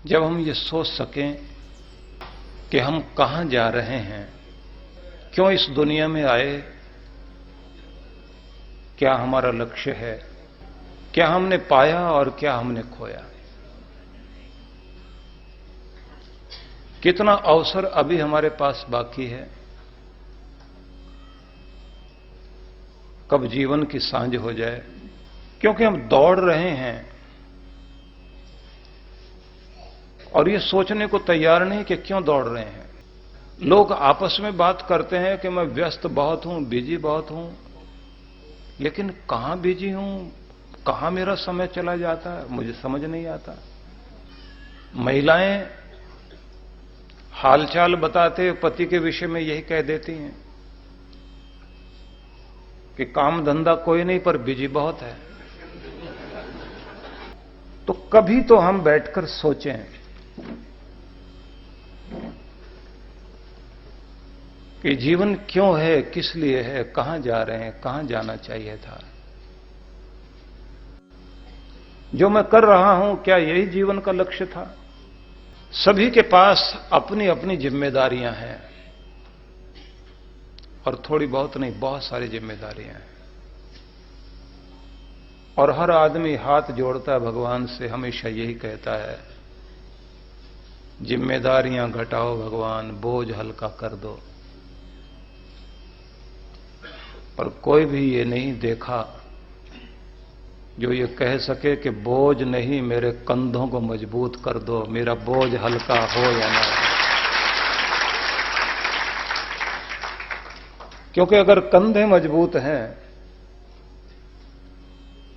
जब हम ये सोच सकें कि हम कहां जा रहे हैं, क्यों इस दुनिया में आए, क्या हमारा लक्ष्य है, क्या हमने पाया और क्या हमने खोया, कितना अवसर अभी हमारे पास बाकी है, कब जीवन की सांझ हो जाए। क्योंकि हम दौड़ रहे हैं और ये सोचने को तैयार नहीं कि क्यों दौड़ रहे हैं। लोग आपस में बात करते हैं कि मैं व्यस्त बहुत हूं, बिजी बहुत हूं, लेकिन कहां बिजी हूं, कहां मेरा समय चला जाता है, मुझे समझ नहीं आता। महिलाएं हालचाल बताते पति के विषय में यही कह देती हैं कि काम धंधा कोई नहीं पर बिजी बहुत है। तो कभी तो हम बैठकर सोचें कि जीवन क्यों है, किस लिए है, कहां जा रहे हैं, कहां जाना चाहिए था, जो मैं कर रहा हूं क्या यही जीवन का लक्ष्य था। सभी के पास अपनी अपनी जिम्मेदारियां हैं, और थोड़ी बहुत नहीं, बहुत सारी जिम्मेदारियां हैं। और हर आदमी हाथ जोड़ता है भगवान से, हमेशा यही कहता है, जिम्मेदारियां घटाओ भगवान, बोझ हल्का कर दो। पर कोई भी ये नहीं देखा जो ये कह सके कि बोझ नहीं, मेरे कंधों को मजबूत कर दो, मेरा बोझ हल्का हो या ना। क्योंकि अगर कंधे मजबूत हैं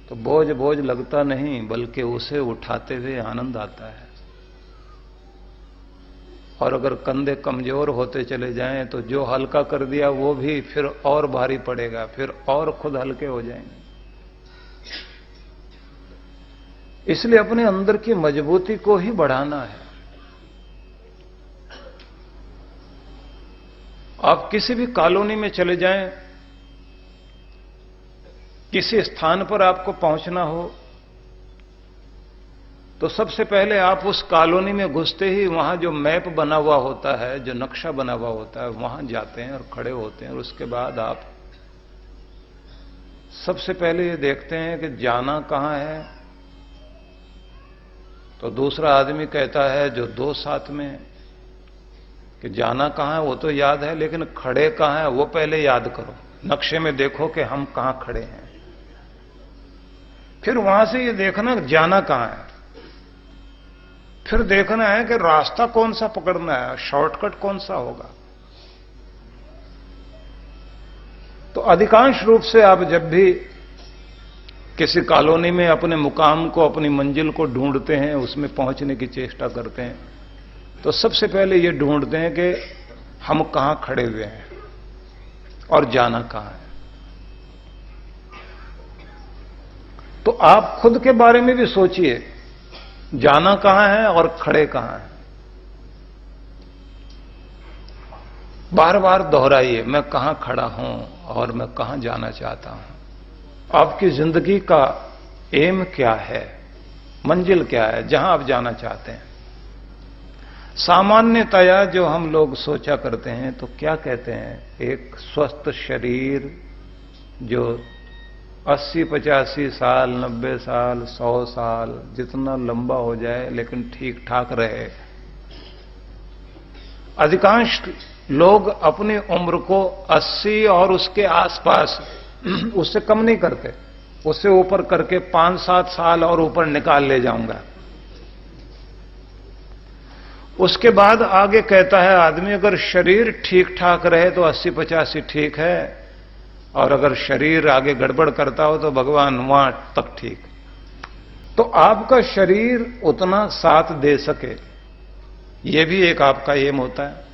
तो बोझ बोझ लगता नहीं, बल्कि उसे उठाते हुए आनंद आता है। और अगर कंधे कमजोर होते चले जाएं तो जो हल्का कर दिया वो भी फिर और भारी पड़ेगा, फिर और खुद हल्के हो जाएंगे। इसलिए अपने अंदर की मजबूती को ही बढ़ाना है। आप किसी भी कॉलोनी में चले जाएं, किसी स्थान पर आपको पहुंचना हो, तो सबसे पहले आप उस कॉलोनी में घुसते ही वहां जो मैप बना हुआ होता है, जो नक्शा बना हुआ होता है, वहां जाते हैं और खड़े होते हैं। और उसके बाद आप सबसे पहले ये देखते हैं कि जाना कहां है। तो दूसरा आदमी कहता है जो दो साथ में, कि जाना कहां है वो तो याद है, लेकिन खड़े कहां है वो पहले याद करो। नक्शे में देखो कि हम कहां खड़े हैं, फिर वहां से ये देखना जाना कहां है, फिर देखना है कि रास्ता कौन सा पकड़ना है, शॉर्टकट कौन सा होगा। तो अधिकांश रूप से आप जब भी किसी कॉलोनी में अपने मुकाम को, अपनी मंजिल को ढूंढते हैं, उसमें पहुंचने की चेष्टा करते हैं, तो सबसे पहले ये ढूंढते हैं कि हम कहां खड़े हुए हैं और जाना कहां है। तो आप खुद के बारे में भी सोचिए, जाना कहां है और खड़े कहां हैं। बार बार दोहराइए, मैं कहां खड़ा हूं और मैं कहां जाना चाहता हूं। आपकी जिंदगी का एम क्या है, मंजिल क्या है, जहां आप जाना चाहते हैं। सामान्यतया जो हम लोग सोचा करते हैं तो क्या कहते हैं, एक स्वस्थ शरीर जो 80-85 साल, 90 साल, 100 साल, जितना लंबा हो जाए लेकिन ठीक ठाक रहे। अधिकांश लोग अपनी उम्र को 80 और उसके आसपास, उससे कम नहीं करते, उससे ऊपर करके 5-7 साल और ऊपर निकाल ले जाऊंगा। उसके बाद आगे कहता है आदमी, अगर शरीर ठीक ठाक रहे तो 80-85 ठीक है, और अगर शरीर आगे गड़बड़ करता हो तो भगवान वहां तक ठीक। तो आपका शरीर उतना साथ दे सके, यह भी एक आपका एम होता है।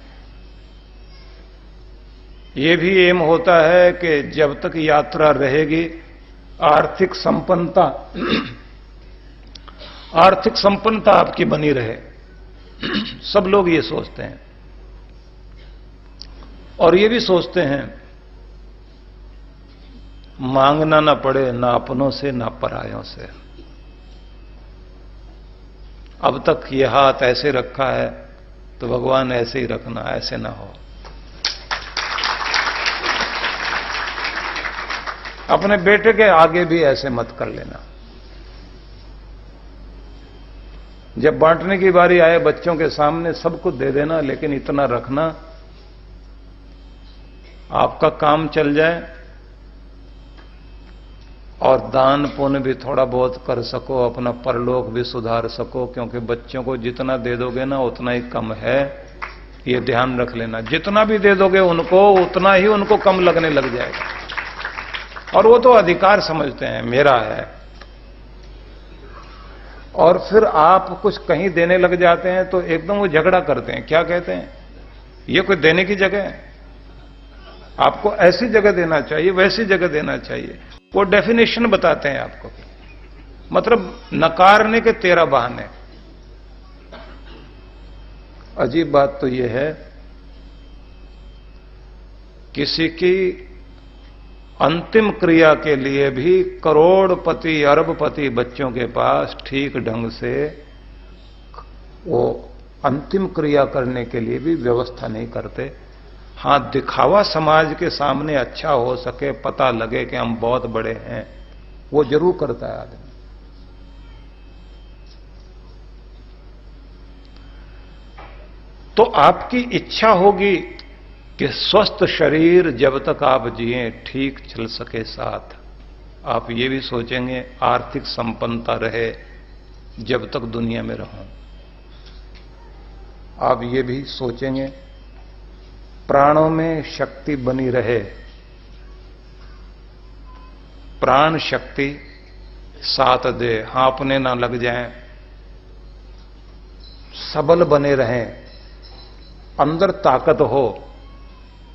यह भी एम होता है कि जब तक यात्रा रहेगी, आर्थिक संपन्नता आपकी बनी रहे। सब लोग ये सोचते हैं, और ये भी सोचते हैं मांगना ना पड़े, ना अपनों से ना परायों से। अब तक ये हाथ ऐसे रखा है तो भगवान ऐसे ही रखना, ऐसे ना हो। अपने बेटे के आगे भी ऐसे मत कर लेना। जब बांटने की बारी आए बच्चों के सामने सबको दे देना, लेकिन इतना रखना आपका काम चल जाए और दान पुण्य भी थोड़ा बहुत कर सको, अपना परलोक भी सुधार सको। क्योंकि बच्चों को जितना दे दोगे ना उतना ही कम है, ये ध्यान रख लेना। जितना भी दे दोगे उनको उतना ही उनको कम लगने लग जाएगा, और वो तो अधिकार समझते हैं मेरा है। और फिर आप कुछ कहीं देने लग जाते हैं तो एकदम वो झगड़ा करते हैं। क्या कहते हैं, ये कोई देने की जगह है, आपको ऐसी जगह देना चाहिए, वैसी जगह देना चाहिए। वो डेफिनेशन बताते हैं आपको, मतलब नकारने के 13 बहाने। अजीब बात तो यह है, किसी की अंतिम क्रिया के लिए भी करोड़पति अरबपति बच्चों के पास ठीक ढंग से वो अंतिम क्रिया करने के लिए भी व्यवस्था नहीं करते। हां, दिखावा समाज के सामने अच्छा हो सके, पता लगे कि हम बहुत बड़े हैं, वो जरूर करता है आदमी। तो आपकी इच्छा होगी कि स्वस्थ शरीर जब तक आप जिए ठीक चल सके, साथ आप ये भी सोचेंगे आर्थिक संपन्नता रहे जब तक दुनिया में रहूं। आप ये भी सोचेंगे प्राणों में शक्ति बनी रहे, प्राण शक्ति साथ दे, हाँफने ना लग जाएं, सबल बने रहें, अंदर ताकत हो,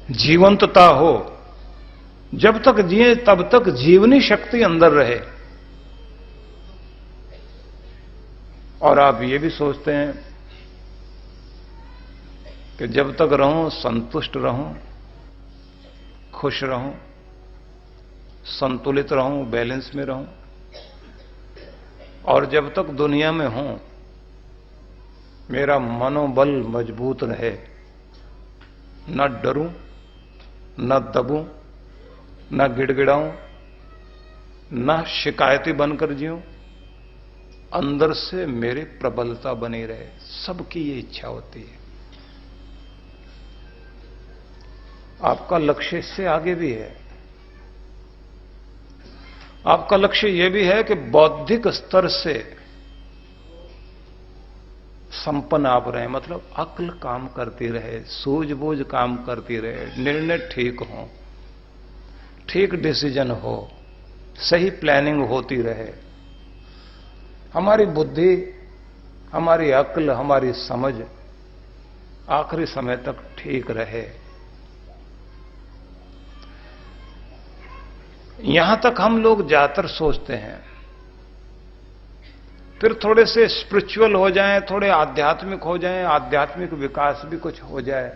जीवंतता हो। जब तक जिए तब तक जीवनी शक्ति अंदर रहे। और आप ये भी सोचते हैं कि जब तक रहूं संतुष्ट रहूं, खुश रहूं, संतुलित रहूं, बैलेंस में रहूं, और जब तक दुनिया में हूं मेरा मनोबल मजबूत रहे, न डरूं, न दबूं, न गिड़गिड़ाऊं, न शिकायती बनकर जीऊं, अंदर से मेरी प्रबलता बनी रहे। सबकी ये इच्छा होती है। आपका लक्ष्य इससे आगे भी है। आपका लक्ष्य यह भी है कि बौद्धिक स्तर से संपन्न आप रहे, मतलब अक्ल काम करती रहे, सूझबूझ काम करती रहे, निर्णय ठीक हो, ठीक डिसीजन हो, सही प्लानिंग होती रहे, हमारी बुद्धि, हमारी अक्ल, हमारी समझ आखिरी समय तक ठीक रहे। यहां तक हम लोग ज्यादातर सोचते हैं, फिर थोड़े से स्पिरिचुअल हो जाएं, थोड़े आध्यात्मिक हो जाएं, आध्यात्मिक विकास भी कुछ हो जाए,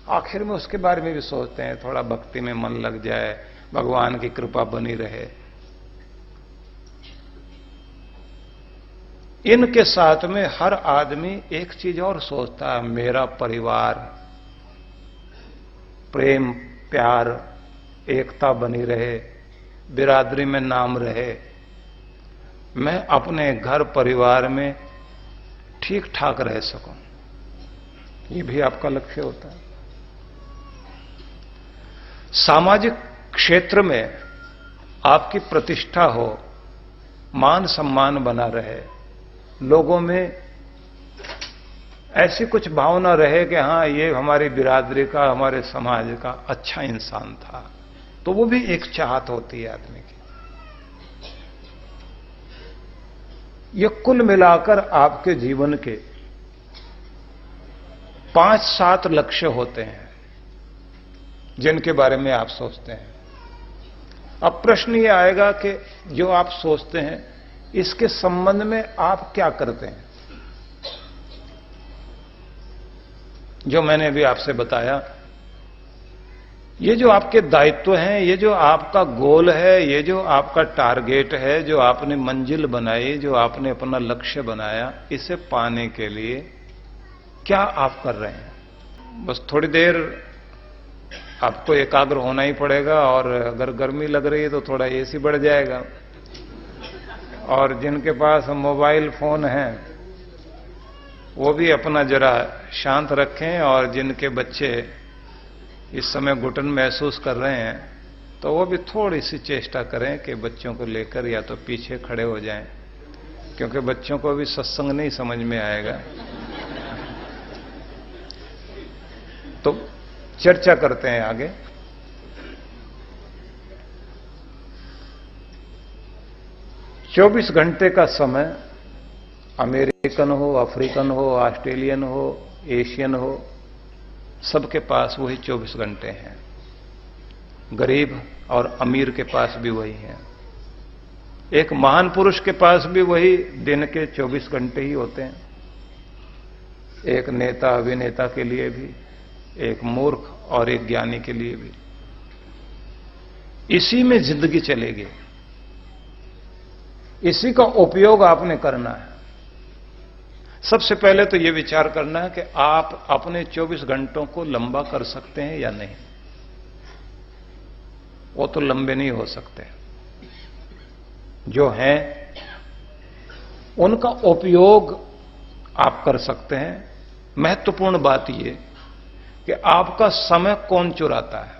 आखिर में उसके बारे में भी सोचते हैं, थोड़ा भक्ति में मन लग जाए, भगवान की कृपा बनी रहे। इनके साथ में हर आदमी एक चीज और सोचता है, मेरा परिवार, प्रेम प्यार एकता बनी रहे, बिरादरी में नाम रहे, मैं अपने घर परिवार में ठीक ठाक रह सकूं। ये भी आपका लक्ष्य होता है। सामाजिक क्षेत्र में आपकी प्रतिष्ठा हो, मान सम्मान बना रहे, लोगों में ऐसी कुछ भावना रहे कि हां ये हमारी बिरादरी का, हमारे समाज का अच्छा इंसान था, तो वो भी एक चाहत होती है आदमी की। ये कुल मिलाकर आपके जीवन के 5-7 लक्ष्य होते हैं जिनके बारे में आप सोचते हैं। अब प्रश्न ये आएगा कि जो आप सोचते हैं इसके संबंध में आप क्या करते हैं। जो मैंने अभी आपसे बताया, ये जो आपके दायित्व हैं, ये जो आपका गोल है, ये जो आपका टारगेट है, जो आपने मंजिल बनाई, जो आपने अपना लक्ष्य बनाया, इसे पाने के लिए क्या आप कर रहे हैं? बस थोड़ी देर आपको एकाग्र होना ही पड़ेगा, और अगर गर्मी लग रही है तो थोड़ा एसी बढ़ जाएगा, और जिनके पास मोबाइल फोन है वो भी अपना जरा शांत रखें, और जिनके बच्चे इस समय घुटन महसूस कर रहे हैं तो वो भी थोड़ी सी चेष्टा करें कि बच्चों को लेकर या तो पीछे खड़े हो जाएं, क्योंकि बच्चों को भी सत्संग नहीं समझ में आएगा। तो चर्चा करते हैं आगे। चौबीस घंटे का समय, अमेरिकन हो, अफ्रीकन हो, ऑस्ट्रेलियन हो, एशियन हो, सबके पास वही 24 घंटे हैं। गरीब और अमीर के पास भी वही है। एक महान पुरुष के पास भी वही दिन के 24 घंटे ही होते हैं। एक नेता अभिनेता के लिए भी, एक मूर्ख और एक ज्ञानी के लिए भी। इसी में जिंदगी चलेगी, इसी का उपयोग आपने करना है। सबसे पहले तो यह विचार करना है कि आप अपने 24 घंटों को लंबा कर सकते हैं या नहीं। वो तो लंबे नहीं हो सकते। जो हैं उनका उपयोग आप कर सकते हैं। महत्वपूर्ण बात यह कि आपका समय कौन चुराता है।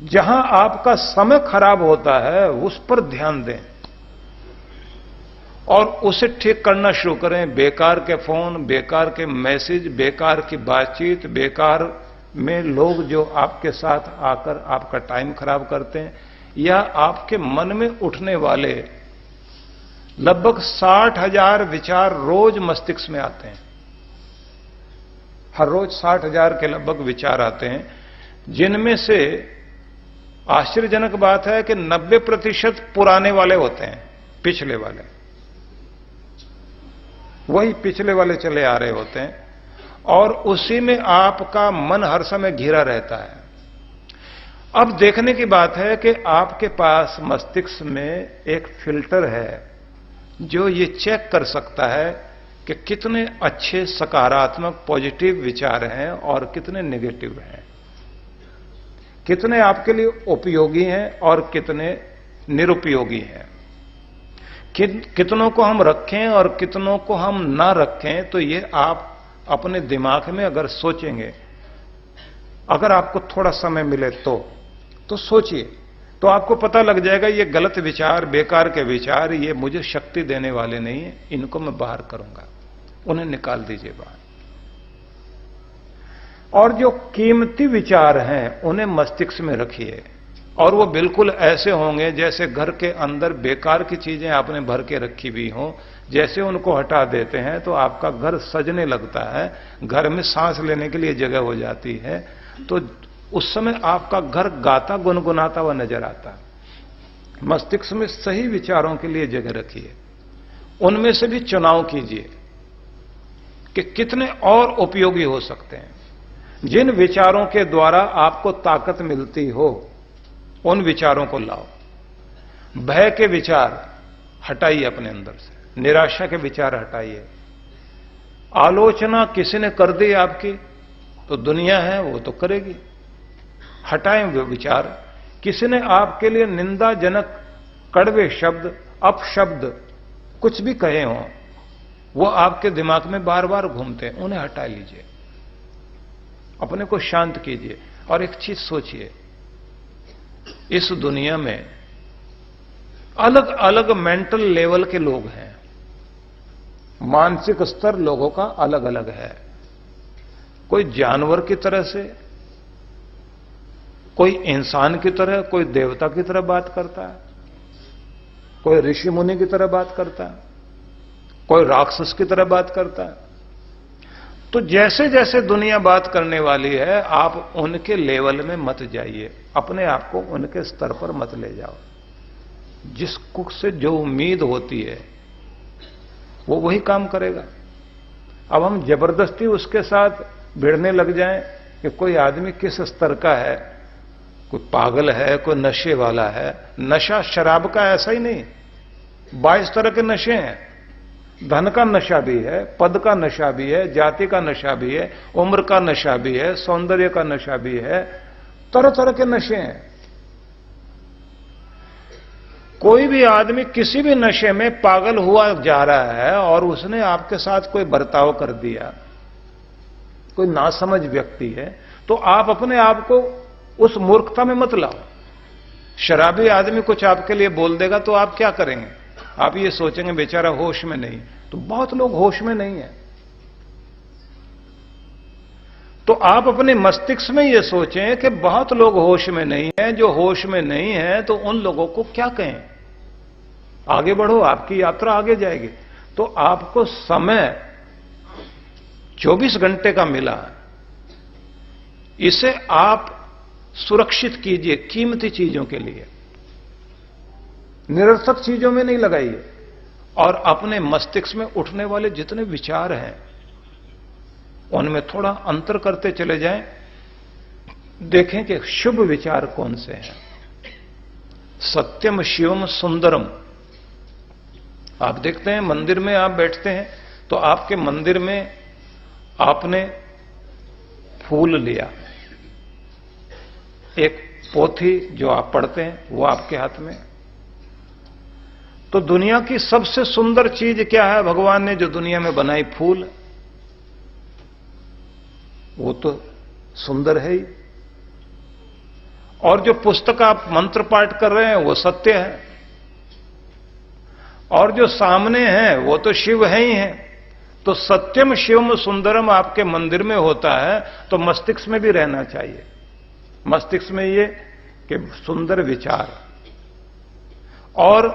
जहां आपका समय खराब होता है उस पर ध्यान दें और उसे ठीक करना शुरू करें। बेकार के फोन, बेकार के मैसेज, बेकार की बातचीत, बेकार में लोग जो आपके साथ आकर आपका टाइम खराब करते हैं, या आपके मन में उठने वाले लगभग 60,000 विचार रोज मस्तिष्क में आते हैं। हर रोज 60,000 के लगभग विचार आते हैं, जिनमें से आश्चर्यजनक बात है कि 90% पुराने वाले होते हैं, पिछले वाले। वही पिछले वाले चले आ रहे होते हैं और उसी में आपका मन हर समय घिरा रहता है। अब देखने की बात है कि आपके पास मस्तिष्क में एक फिल्टर है जो ये चेक कर सकता है कि कितने अच्छे सकारात्मक पॉजिटिव विचार हैं और कितने नेगेटिव हैं, कितने आपके लिए उपयोगी हैं और कितने निरुपयोगी हैं, कितनों को हम रखें और कितनों को हम ना रखें। तो ये आप अपने दिमाग में अगर सोचेंगे, अगर आपको थोड़ा समय मिले तो सोचिए, तो आपको पता लग जाएगा ये गलत विचार, बेकार के विचार, ये मुझे शक्ति देने वाले नहीं है, इनको मैं बाहर करूंगा, उन्हें निकाल दीजिए बाहर। और जो कीमती विचार हैं उन्हें मस्तिष्क में रखिए, और वो बिल्कुल ऐसे होंगे जैसे घर के अंदर बेकार की चीजें आपने भर के रखी हुई हों। जैसे उनको हटा देते हैं तो आपका घर सजने लगता है, घर में सांस लेने के लिए जगह हो जाती है, तो उस समय आपका घर गाता गुनगुनाता हुआ नजर आता है। मस्तिष्क में सही विचारों के लिए जगह रखिए, उनमें से भी चुनाव कीजिए कि कितने और उपयोगी हो सकते हैं। जिन विचारों के द्वारा आपको ताकत मिलती हो उन विचारों को लाओ। भय के विचार हटाइए अपने अंदर से, निराशा के विचार हटाइए। आलोचना किसी ने कर दी आपकी तो दुनिया है वो तो करेगी, हटाएं वो विचार। किसी ने आपके लिए निंदाजनक कड़वे शब्द, अपशब्द कुछ भी कहे हों, वो आपके दिमाग में बार बार घूमते हैं, उन्हें हटा लीजिए, अपने को शांत कीजिए। और एक चीज सोचिए, इस दुनिया में अलग अलग मेंटल लेवल के लोग हैं, मानसिक स्तर लोगों का अलग अलग है। कोई जानवर की तरह से, कोई इंसान की तरह, कोई देवता की तरह बात करता है, कोई ऋषि मुनि की तरह बात करता है, कोई राक्षस की तरह बात करता है। तो जैसे जैसे दुनिया बात करने वाली है, आप उनके लेवल में मत जाइए, अपने आप को उनके स्तर पर मत ले जाओ। जिसको से जो उम्मीद होती है वो वही काम करेगा। अब हम जबरदस्ती उसके साथ भिड़ने लग जाएं कि कोई आदमी किस स्तर का है, कोई पागल है, कोई नशे वाला है। नशा शराब का ऐसा ही नहीं, 22 तरह के नशे हैं। धन का नशा भी है, पद का नशा भी है, जाति का नशा भी है, उम्र का नशा भी है, सौंदर्य का नशा भी है, तरह तरह के नशे हैं। कोई भी आदमी किसी भी नशे में पागल हुआ जा रहा है और उसने आपके साथ कोई बर्ताव कर दिया, कोई नासमझ व्यक्ति है, तो आप अपने आप को उस मूर्खता में मत लाओ। शराबी आदमी कुछ आपके लिए बोल देगा तो आप क्या करेंगे? आप ये सोचेंगे बेचारा होश में नहीं। तो बहुत लोग होश में नहीं है। तो आप अपने मस्तिष्क में ये सोचें कि बहुत लोग होश में नहीं हैं। जो होश में नहीं है तो उन लोगों को क्या कहें? आगे बढ़ो, आपकी यात्रा आगे जाएगी। तो आपको समय 24 घंटे का मिला, इसे आप सुरक्षित कीजिए कीमती चीजों के लिए, निरर्थक चीजों में नहीं लगाइए। और अपने मस्तिष्क में उठने वाले जितने विचार हैं उनमें थोड़ा अंतर करते चले जाएं। देखें कि शुभ विचार कौन से हैं। सत्यम शिवम सुंदरम। आप देखते हैं मंदिर में आप बैठते हैं तो आपके मंदिर में आपने फूल लिया, एक पोथी जो आप पढ़ते हैं वो आपके हाथ में। तो दुनिया की सबसे सुंदर चीज क्या है भगवान ने जो दुनिया में बनाई? फूल। वो तो सुंदर है ही। और जो पुस्तक आप मंत्र पाठ कर रहे हैं वो सत्य है। और जो सामने है वो तो शिव है ही है। तो सत्यम शिवम सुंदरम आपके मंदिर में होता है तो मस्तिष्क में भी रहना चाहिए। मस्तिष्क में ये कि सुंदर विचार और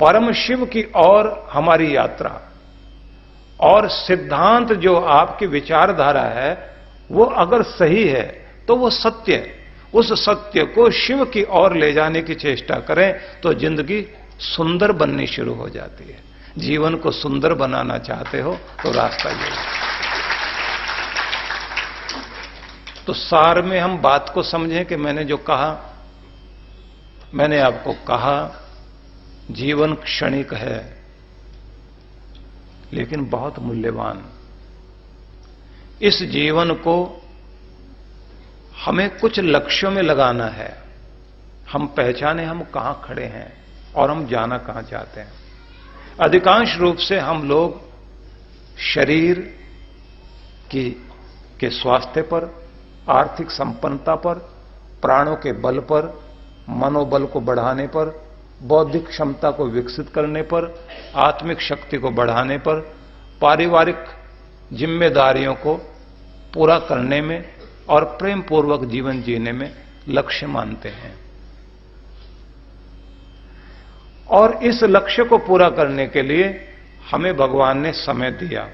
परम शिव की ओर हमारी यात्रा, और सिद्धांत जो आपकी विचारधारा है वो अगर सही है तो वो सत्य है। उस सत्य को शिव की ओर ले जाने की चेष्टा करें तो जिंदगी सुंदर बननी शुरू हो जाती है। जीवन को सुंदर बनाना चाहते हो तो रास्ता ये है। तो सार में हम बात को समझें कि मैंने जो कहा, मैंने आपको कहा जीवन क्षणिक है लेकिन बहुत मूल्यवान। इस जीवन को हमें कुछ लक्ष्यों में लगाना है। हम पहचाने हम कहां खड़े हैं और हम जाना कहां चाहते हैं। अधिकांश रूप से हम लोग शरीर के स्वास्थ्य पर, आर्थिक संपन्नता पर, प्राणों के बल पर, मनोबल को बढ़ाने पर, बौद्धिक क्षमता को विकसित करने पर, आत्मिक शक्ति को बढ़ाने पर, पारिवारिक जिम्मेदारियों को पूरा करने में और प्रेम पूर्वक जीवन जीने में लक्ष्य मानते हैं। और इस लक्ष्य को पूरा करने के लिए हमें भगवान ने समय दिया।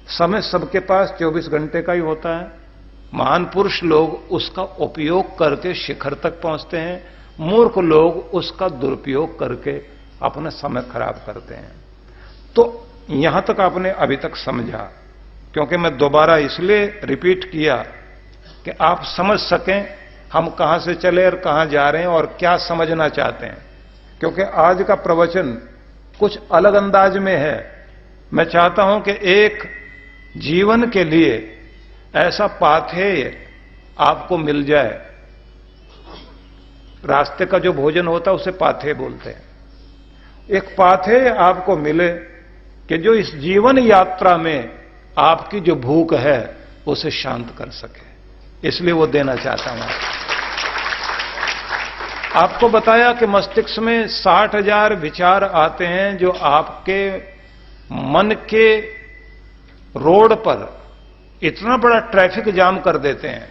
समय सबके पास 24 घंटे का ही होता है। महान पुरुष लोग उसका उपयोग करके शिखर तक पहुंचते हैं, मूर्ख लोग उसका दुरुपयोग करके अपना समय खराब करते हैं। तो यहां तक आपने अभी तक समझा, क्योंकि मैं दोबारा इसलिए रिपीट किया कि आप समझ सकें हम कहां से चले और कहां जा रहे हैं और क्या समझना चाहते हैं। क्योंकि आज का प्रवचन कुछ अलग अंदाज में है। मैं चाहता हूं कि एक जीवन के लिए ऐसा पाथेय आपको मिल जाए। रास्ते का जो भोजन होता है उसे पाथेय बोलते हैं। एक पाथेय आपको मिले कि जो इस जीवन यात्रा में आपकी जो भूख है उसे शांत कर सके, इसलिए वो देना चाहता हूं। आपको बताया कि मस्तिष्क में 60,000 विचार आते हैं जो आपके मन के रोड पर इतना बड़ा ट्रैफिक जाम कर देते हैं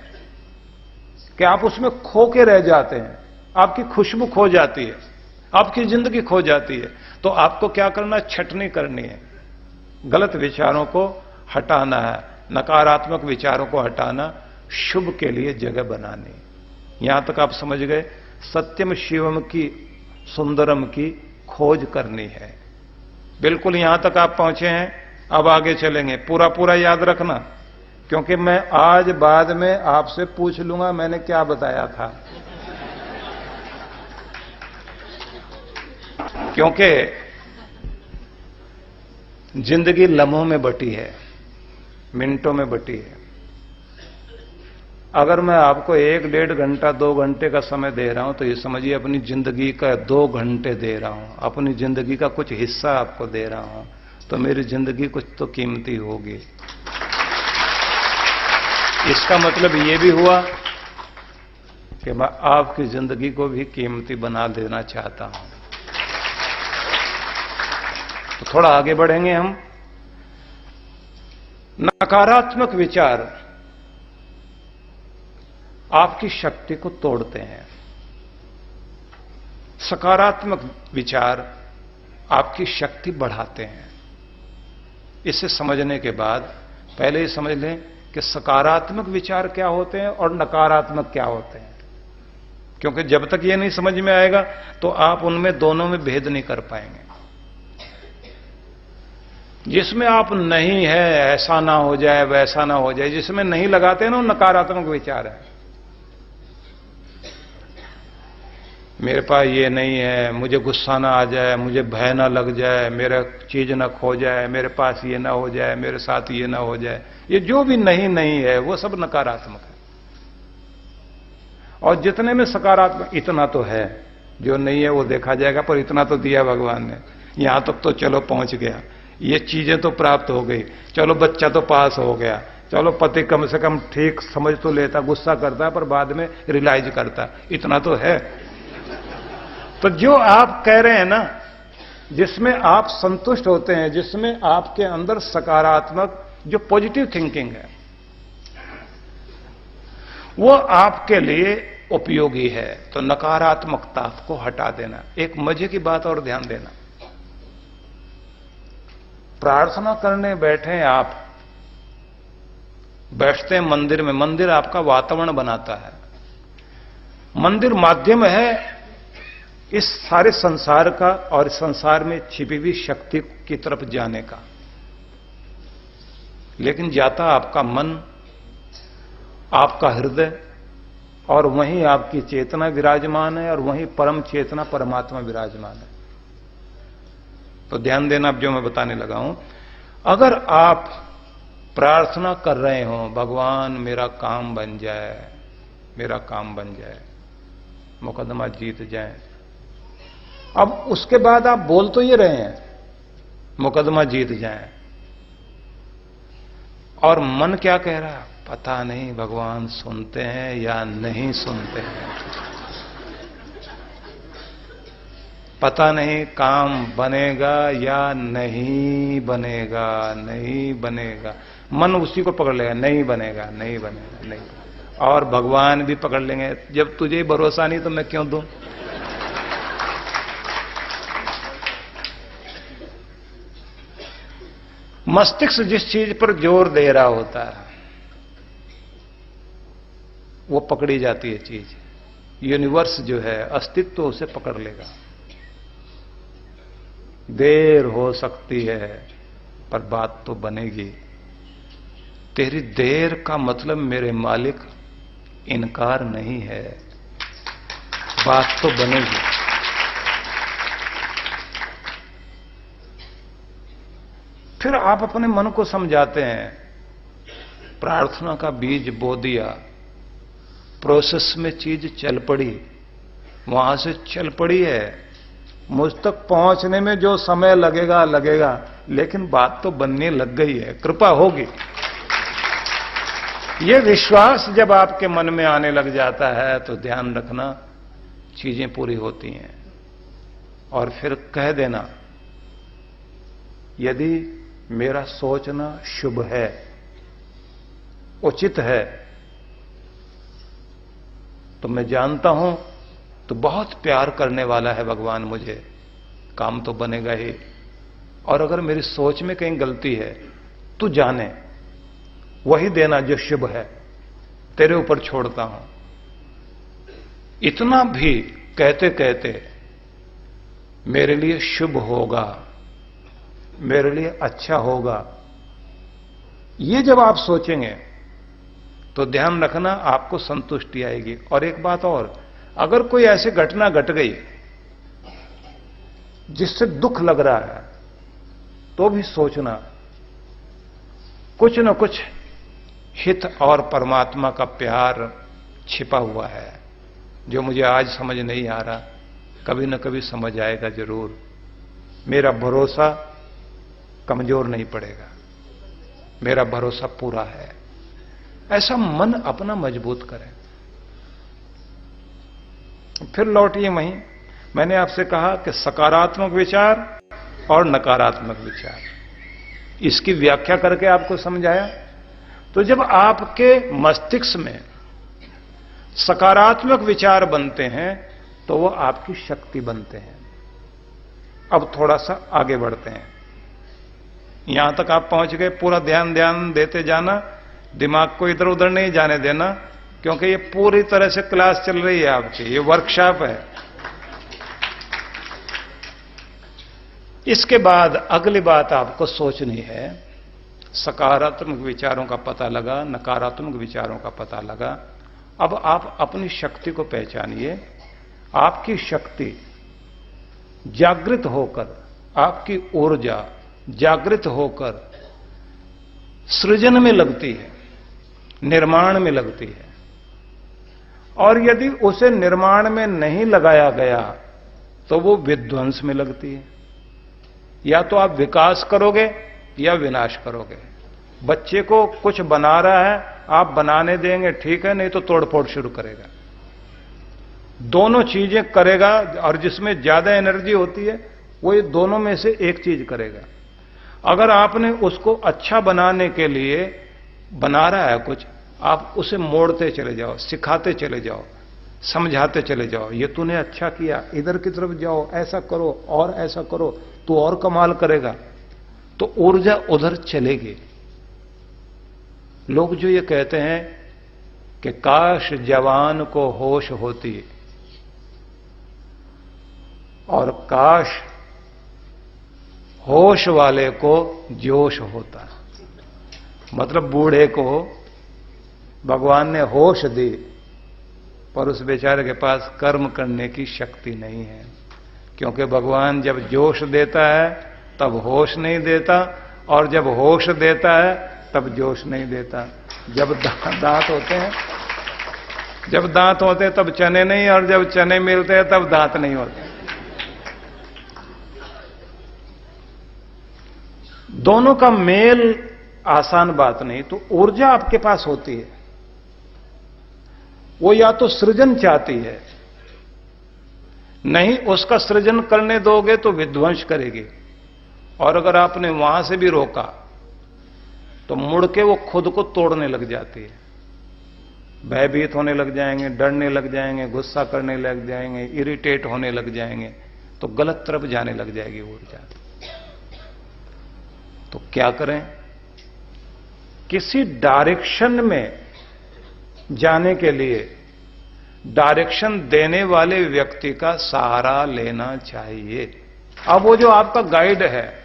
कि आप उसमें खो के रह जाते हैं। आपकी खुशबू खो जाती है, आपकी जिंदगी खो जाती है। तो आपको क्या करना? छटनी करनी है, गलत विचारों को हटाना है, नकारात्मक विचारों को हटाना, शुभ के लिए जगह बनानी। यहां तक आप समझ गए। सत्यम शिवम की, सुंदरम की खोज करनी है। बिल्कुल यहां तक आप पहुंचे हैं अब आगे चलेंगे, पूरा पूरा याद रखना, क्योंकि मैं आज बाद में आपसे पूछ लूंगा मैंने क्या बताया था। क्योंकि जिंदगी लम्हों में बटी है, मिनटों में बटी है। अगर मैं आपको 1-1.5 घंटा 2 घंटे का समय दे रहा हूं तो ये समझिए अपनी जिंदगी का 2 घंटे दे रहा हूं, अपनी जिंदगी का कुछ हिस्सा आपको दे रहा हूं, तो मेरी जिंदगी कुछ तो कीमती होगी। इसका मतलब ये भी हुआ कि मैं आपकी जिंदगी को भी कीमती बना देना चाहता हूं। तो थोड़ा आगे बढ़ेंगे हम। नकारात्मक विचार आपकी शक्ति को तोड़ते हैं, सकारात्मक विचार आपकी शक्ति बढ़ाते हैं। इसे समझने के बाद पहले ही समझ लें कि सकारात्मक विचार क्या होते हैं और नकारात्मक क्या होते हैं, क्योंकि जब तक ये नहीं समझ में आएगा तो आप उनमें दोनों में भेद नहीं कर पाएंगे। जिसमें आप नहीं है, ऐसा ना हो जाए वैसा ना हो जाए, जिसमें नहीं लगाते हैं ना, वो नकारात्मक विचार है। मेरे पास ये नहीं है, मुझे गुस्सा ना आ जाए, मुझे भय ना लग जाए, मेरा चीज ना खो जाए, मेरे पास ये ना हो जाए, मेरे साथ ये ना हो जाए, ये जो भी नहीं है वो सब नकारात्मक है। और जितने में सकारात्मक, इतना तो है, जो नहीं है वो देखा जाएगा, पर इतना तो दिया भगवान ने, यहां तक तो चलो पहुंच गया, ये चीजें तो प्राप्त हो गई, चलो बच्चा तो पास हो गया, चलो पति कम से कम ठीक समझ तो लेता, गुस्सा करता पर बाद में रियलाइज करता, इतना तो है। तो जो आप कह रहे हैं ना, जिसमें आप संतुष्ट होते हैं, जिसमें आपके अंदर सकारात्मक जो पॉजिटिव थिंकिंग है, वो आपके लिए उपयोगी है। तो नकारात्मकता को हटा देना। एक मजे की बात और ध्यान देना, प्रार्थना करने बैठे आप, बैठते हैं मंदिर में, मंदिर आपका वातावरण बनाता है, मंदिर माध्यम है इस सारे संसार का और संसार में छिपी हुई शक्ति की तरफ जाने का। लेकिन जाता आपका मन, आपका हृदय, और वहीं आपकी चेतना विराजमान है, और वहीं परम चेतना परमात्मा विराजमान है। तो ध्यान देना अब जो मैं बताने लगा हूं। अगर आप प्रार्थना कर रहे हो, भगवान मेरा काम बन जाए, मेरा काम बन जाए, मुकदमा जीत जाए, अब उसके बाद आप बोल तो ये रहे हैं मुकदमा जीत जाए, और मन क्या कह रहा है, पता नहीं भगवान सुनते हैं या नहीं सुनते हैं, पता नहीं काम बनेगा या नहीं बनेगा, नहीं बनेगा। मन उसी को पकड़ लेगा, नहीं बनेगा, नहीं बनेगा, नहीं बनेगा। और भगवान भी पकड़ लेंगे, जब तुझे भरोसा नहीं तो मैं क्यों दूं। मस्तिष्क जिस चीज पर जोर दे रहा होता है वो पकड़ी जाती है चीज। यूनिवर्स जो है, अस्तित्व तो उसे पकड़ लेगा। देर हो सकती है पर बात तो बनेगी। तेरी देर का मतलब मेरे मालिक इनकार नहीं है, बात तो बनेगी। फिर आप अपने मन को समझाते हैं, प्रार्थना का बीज बो दिया, प्रोसेस में चीज चल पड़ी, वहां से चल पड़ी है, मुझ तक पहुंचने में जो समय लगेगा लगेगा, लेकिन बात तो बनने लग गई है, कृपा होगी। ये विश्वास जब आपके मन में आने लग जाता है तो ध्यान रखना चीजें पूरी होती हैं। और फिर कह देना, यदि मेरा सोचना शुभ है, उचित है, तो मैं जानता हूं तो बहुत प्यार करने वाला है भगवान मुझे, काम तो बनेगा ही। और अगर मेरी सोच में कहीं गलती है तू जाने, वही देना जो शुभ है, तेरे ऊपर छोड़ता हूं। इतना भी कहते कहते मेरे लिए शुभ होगा, मेरे लिए अच्छा होगा, ये जब आप सोचेंगे तो ध्यान रखना आपको संतुष्टि आएगी। और एक बात और, अगर कोई ऐसी घटना घट गई जिससे दुख लग रहा है तो भी सोचना कुछ न कुछ हित और परमात्मा का प्यार छिपा हुआ है जो मुझे आज समझ नहीं आ रहा, कभी न कभी समझ आएगा जरूर। मेरा भरोसा कमजोर नहीं पड़ेगा, मेरा भरोसा पूरा है। ऐसा मन अपना मजबूत करें। फिर लौटिए वहीं, मैंने आपसे कहा कि सकारात्मक विचार और नकारात्मक विचार, इसकी व्याख्या करके आपको समझाया। तो जब आपके मस्तिष्क में सकारात्मक विचार बनते हैं तो वो आपकी शक्ति बनते हैं। अब थोड़ा सा आगे बढ़ते हैं। यहां तक आप पहुंच गए, पूरा ध्यान देते जाना, दिमाग को इधर उधर नहीं जाने देना, क्योंकि ये पूरी तरह से क्लास चल रही है आपकी, ये वर्कशॉप है। इसके बाद अगली बात आपको सोचनी है, सकारात्मक विचारों का पता लगा, नकारात्मक विचारों का पता लगा। अब आप अपनी शक्ति को पहचानिए। आपकी शक्ति जागृत होकर, आपकी ऊर्जा जागृत होकर सृजन में लगती है, निर्माण में लगती है। और यदि उसे निर्माण में नहीं लगाया गया तो वो विध्वंस में लगती है। या तो आप विकास करोगे या विनाश करोगे। बच्चे को कुछ बना रहा है, आप बनाने देंगे ठीक है, नहीं तो तोड़फोड़ शुरू करेगा। दोनों चीजें करेगा, और जिसमें ज्यादा एनर्जी होती है वो ये दोनों में से एक चीज करेगा। अगर आपने उसको अच्छा बनाने के लिए बना रहा है कुछ, आप उसे मोड़ते चले जाओ, सिखाते चले जाओ, समझाते चले जाओ, ये तूने अच्छा किया, इधर की तरफ जाओ, ऐसा करो और ऐसा करो, तू और कमाल करेगा, तो ऊर्जा उधर चलेगी। लोग जो ये कहते हैं कि काश जवान को होश होती और काश होश वाले को जोश होता, मतलब बूढ़े को भगवान ने होश दी पर उस बेचारे के पास कर्म करने की शक्ति नहीं है। क्योंकि भगवान जब जोश देता है तब होश नहीं देता, और जब होश देता है तब जोश नहीं देता। जब दांत होते हैं, जब दांत होते हैं तब चने नहीं, और जब चने मिलते हैं तब दांत नहीं होते। दोनों का मेल आसान बात नहीं। तो ऊर्जा आपके पास होती है, वो या तो सृजन चाहती है, नहीं उसका सृजन करने दोगे तो विध्वंस करेगी। और अगर आपने वहां से भी रोका तो मुड़ के वो खुद को तोड़ने लग जाती है। भयभीत होने लग जाएंगे, डरने लग जाएंगे, गुस्सा करने लग जाएंगे, इरिटेट होने लग जाएंगे, तो गलत तरफ जाने लग जाएगी ऊर्जा। तो क्या करें? किसी डायरेक्शन में जाने के लिए डायरेक्शन देने वाले व्यक्ति का सहारा लेना चाहिए। अब वो जो आपका गाइड है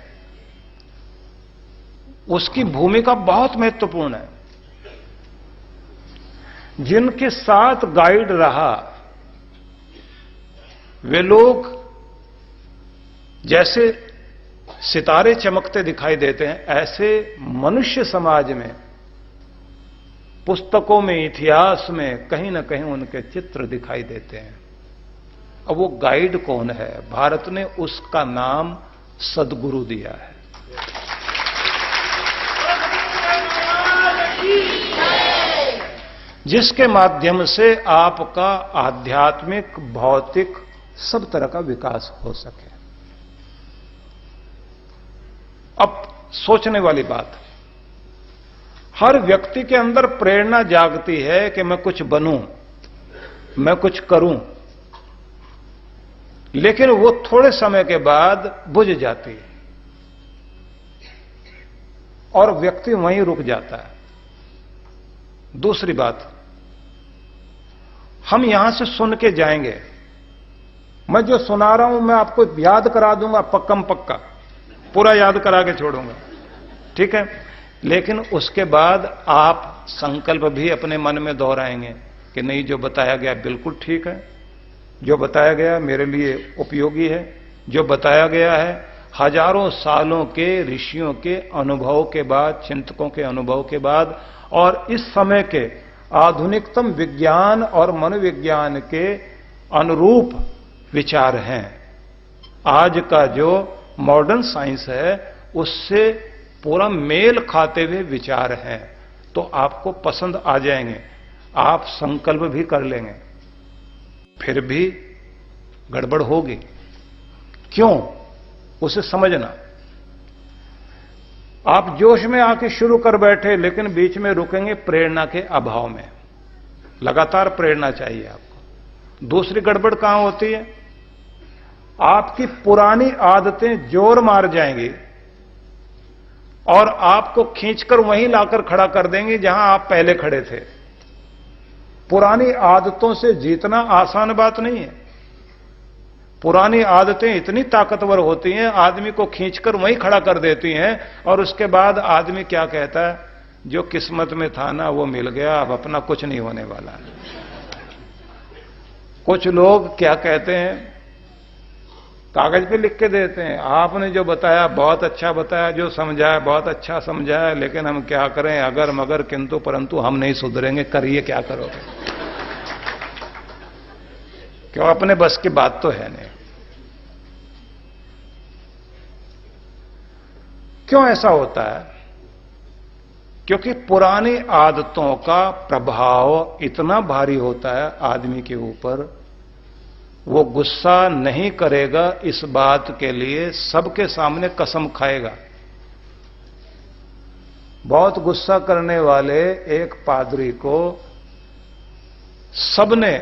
उसकी भूमिका बहुत महत्वपूर्ण है। जिनके साथ गाइड रहा वे लोग जैसे सितारे चमकते दिखाई देते हैं, ऐसे मनुष्य समाज में, पुस्तकों में, इतिहास में कहीं ना कहीं उनके चित्र दिखाई देते हैं। अब वो गाइड कौन है? भारत ने उसका नाम सद्गुरु दिया है। जिसके माध्यम से आपका आध्यात्मिक, भौतिक सब तरह का विकास हो सके। अब सोचने वाली बात, हर व्यक्ति के अंदर प्रेरणा जागती है कि मैं कुछ बनूं, मैं कुछ करूं, लेकिन वो थोड़े समय के बाद बुझ जाती है और व्यक्ति वहीं रुक जाता है। दूसरी बात, हम यहां से सुन के जाएंगे, मैं जो सुना रहा हूं मैं आपको याद करा दूंगा, पक्कम पक्का पूरा याद करा के छोड़ूंगा, ठीक है। लेकिन उसके बाद आप संकल्प भी अपने मन में दोहराएंगे कि नहीं, जो बताया गया बिल्कुल ठीक है, जो बताया गया मेरे लिए उपयोगी है, जो बताया गया है हजारों सालों के ऋषियों के अनुभव के बाद, चिंतकों के अनुभव के बाद, और इस समय के आधुनिकतम विज्ञान और मनोविज्ञान के अनुरूप विचार हैं। आज का जो मॉडर्न साइंस है उससे पूरा मेल खाते हुए विचार हैं, तो आपको पसंद आ जाएंगे, आप संकल्प भी कर लेंगे, फिर भी गड़बड़ होगी। क्यों, उसे समझना। आप जोश में आके शुरू कर बैठे, लेकिन बीच में रुकेंगे प्रेरणा के अभाव में। लगातार प्रेरणा चाहिए आपको। दूसरी गड़बड़ कहां होती है, आपकी पुरानी आदतें जोर मार जाएंगी और आपको खींचकर वहीं लाकर खड़ा कर देंगे जहां आप पहले खड़े थे। पुरानी आदतों से जीतना आसान बात नहीं है। पुरानी आदतें इतनी ताकतवर होती हैं, आदमी को खींचकर वहीं खड़ा कर देती हैं, और उसके बाद आदमी क्या कहता है, जो किस्मत में था ना वो मिल गया, अब अपना कुछ नहीं होने वाला। कुछ लोग क्या कहते हैं, कागज पे लिख के देते हैं, आपने जो बताया बहुत अच्छा बताया, जो समझाया बहुत अच्छा समझाया, लेकिन हम क्या करें, अगर मगर किंतु परंतु हम नहीं सुधरेंगे, करिए क्या करोगे। क्यों, अपने बस की बात तो है नहीं। क्यों ऐसा होता है, क्योंकि पुरानी आदतों का प्रभाव इतना भारी होता है आदमी के ऊपर, वो गुस्सा नहीं करेगा इस बात के लिए सबके सामने कसम खाएगा। बहुत गुस्सा करने वाले एक पादरी को सबने,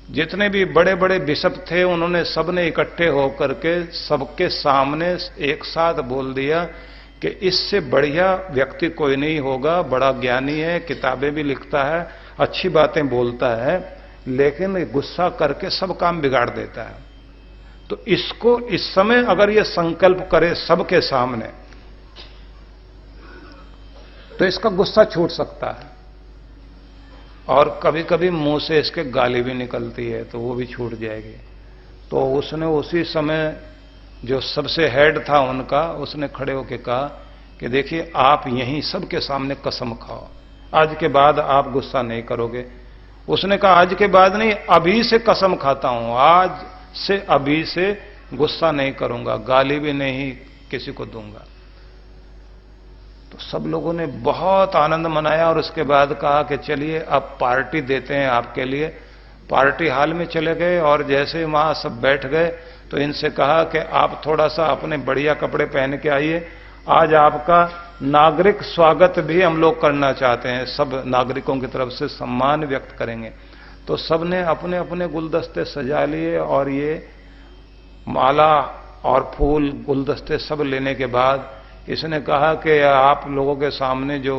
जितने भी बड़े बड़े बिशप थे, उन्होंने सबने इकट्ठे होकर के सबके सामने एक साथ बोल दिया कि इससे बढ़िया व्यक्ति कोई नहीं होगा, बड़ा ज्ञानी है, किताबें भी लिखता है, अच्छी बातें बोलता है, लेकिन गुस्सा करके सब काम बिगाड़ देता है। तो इसको इस समय अगर ये संकल्प करे सबके सामने, तो इसका गुस्सा छूट सकता है। और कभी कभी मुंह से इसके गाली भी निकलती है, तो वो भी छूट जाएगी। तो उसने उसी समय जो सबसे हेड था उनका, उसने खड़े होकर कहा कि देखिए, आप यहीं सबके सामने कसम खाओ, आज के बाद आप गुस्सा नहीं करोगे। उसने कहा, आज के बाद नहीं, अभी से कसम खाता हूं, आज से अभी से गुस्सा नहीं करूंगा, गाली भी नहीं किसी को दूंगा। तो सब लोगों ने बहुत आनंद मनाया और उसके बाद कहा कि चलिए अब पार्टी देते हैं आपके लिए। पार्टी हॉल में चले गए और जैसे वहां सब बैठ गए तो इनसे कहा कि आप थोड़ा सा अपने बढ़िया कपड़े पहन के आइए, आज आपका नागरिक स्वागत भी हम लोग करना चाहते हैं, सब नागरिकों की तरफ से सम्मान व्यक्त करेंगे। तो सबने अपने अपने गुलदस्ते सजा लिए और ये माला और फूल गुलदस्ते सब लेने के बाद इसने कहा कि आप लोगों के सामने जो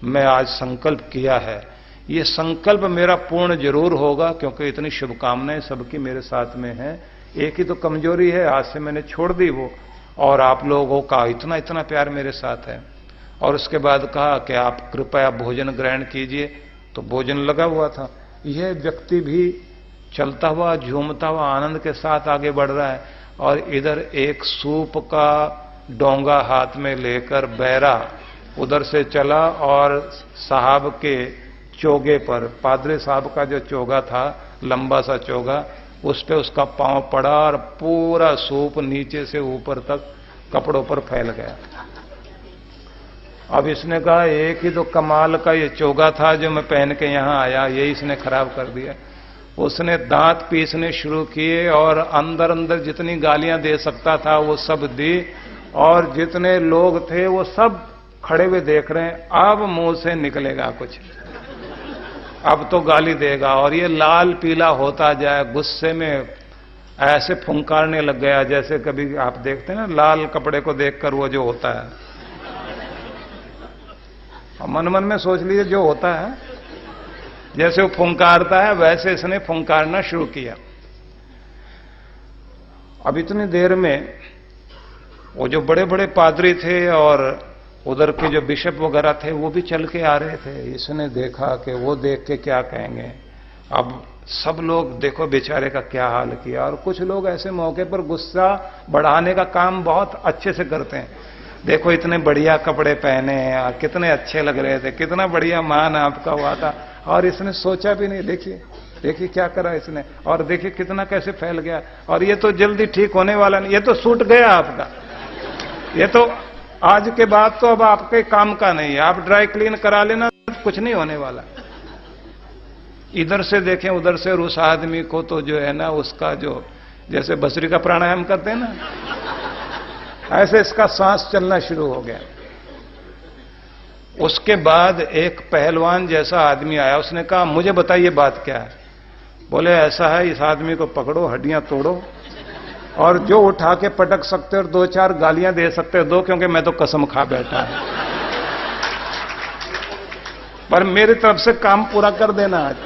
मैं आज संकल्प किया है, ये संकल्प मेरा पूर्ण जरूर होगा, क्योंकि इतनी शुभकामनाएं सबकी मेरे साथ में है। एक ही तो कमजोरी है, आज से मैंने छोड़ दी वो, और आप लोगों का इतना इतना प्यार मेरे साथ है। और उसके बाद कहा कि आप कृपया भोजन ग्रहण कीजिए। तो भोजन लगा हुआ था। यह व्यक्ति भी चलता हुआ, झूमता हुआ, आनंद के साथ आगे बढ़ रहा है, और इधर एक सूप का डोंगा हाथ में लेकर बैरा उधर से चला और साहब के चोगे पर, पादरी साहब का जो चोगा था, लंबा सा चोगा, उस पे उसका पांव पड़ा और पूरा सूप नीचे से ऊपर तक कपड़ों पर फैल गया। अब इसने कहा, एक ही तो कमाल का ये चोगा था जो मैं पहन के यहां आया, यही इसने खराब कर दिया। उसने दांत पीसने शुरू किए और अंदर अंदर जितनी गालियां दे सकता था वो सब दी, और जितने लोग थे वो सब खड़े हुए देख रहे हैं, अब मुंह से निकलेगा कुछ, अब तो गाली देगा। और ये लाल पीला होता जाए, गुस्से में ऐसे फुंकारने लग गया जैसे कभी आप देखते हैं ना लाल कपड़े को देखकर वो जो होता है, और मन मन में सोच लीजिए जो होता है, जैसे वो फुंकारता है वैसे इसने फुंकारना शुरू किया। अब इतनी देर में वो जो बड़े बड़े पादरी थे और उधर के जो बिशप वगैरह थे वो भी चल के आ रहे थे। इसने देखा कि वो देख के क्या कहेंगे। अब सब लोग देखो बेचारे का क्या हाल किया। और कुछ लोग ऐसे मौके पर गुस्सा बढ़ाने का काम बहुत अच्छे से करते हैं। देखो इतने बढ़िया कपड़े पहने हैं, कितने अच्छे लग रहे थे, कितना बढ़िया मान आपका हुआ था, और इसने सोचा भी नहीं। देखिए देखिए क्या करा इसने, और देखिए कितना कैसे फैल गया, और ये तो जल्दी ठीक होने वाला नहीं, ये तो सूट गया आपका, ये तो आज के बाद तो अब आपके काम का नहीं है, आप ड्राई क्लीन करा लेना, कुछ नहीं होने वाला। इधर से देखें उधर से, और उस आदमी को तो जो है ना उसका जो जैसे बसरी का प्राणायाम करते हैं ना, ऐसे इसका सांस चलना शुरू हो गया। उसके बाद एक पहलवान जैसा आदमी आया, उसने कहा मुझे बताइए बात क्या है। बोले ऐसा है, इस आदमी को पकड़ो, हड्डियां तोड़ो, और जो उठा के पटक सकते और 2-4 गालियां दे सकते हो दो, क्योंकि मैं तो कसम खा बैठा है, पर मेरी तरफ से काम पूरा कर देना आज।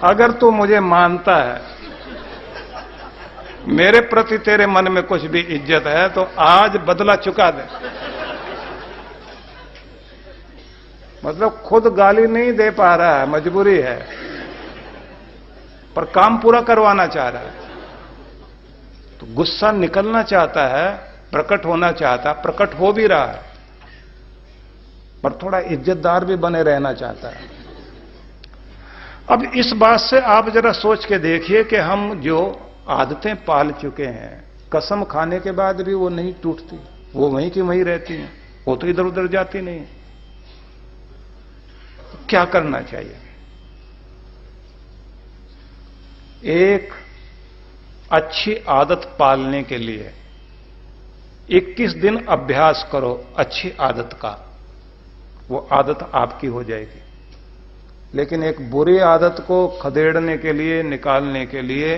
अगर तू मुझे मानता है, मेरे प्रति तेरे मन में कुछ भी इज्जत है, तो आज बदला चुका दे। मतलब खुद गाली नहीं दे पा रहा है, मजबूरी है, पर काम पूरा करवाना चाह रहा है। तो गुस्सा निकलना चाहता है, प्रकट होना चाहता है, प्रकट हो भी रहा है, पर थोड़ा इज्जतदार भी बने रहना चाहता है। अब इस बात से आप जरा सोच के देखिए कि हम जो आदतें पाल चुके हैं, कसम खाने के बाद भी वो नहीं टूटती, वो वहीं की वहीं रहती हैं, वो तो इधर उधर जाती नहीं। तो क्या करना चाहिए? एक अच्छी आदत पालने के लिए 21 दिन अभ्यास करो अच्छी आदत का, वो आदत आपकी हो जाएगी। लेकिन एक बुरी आदत को खदेड़ने के लिए, निकालने के लिए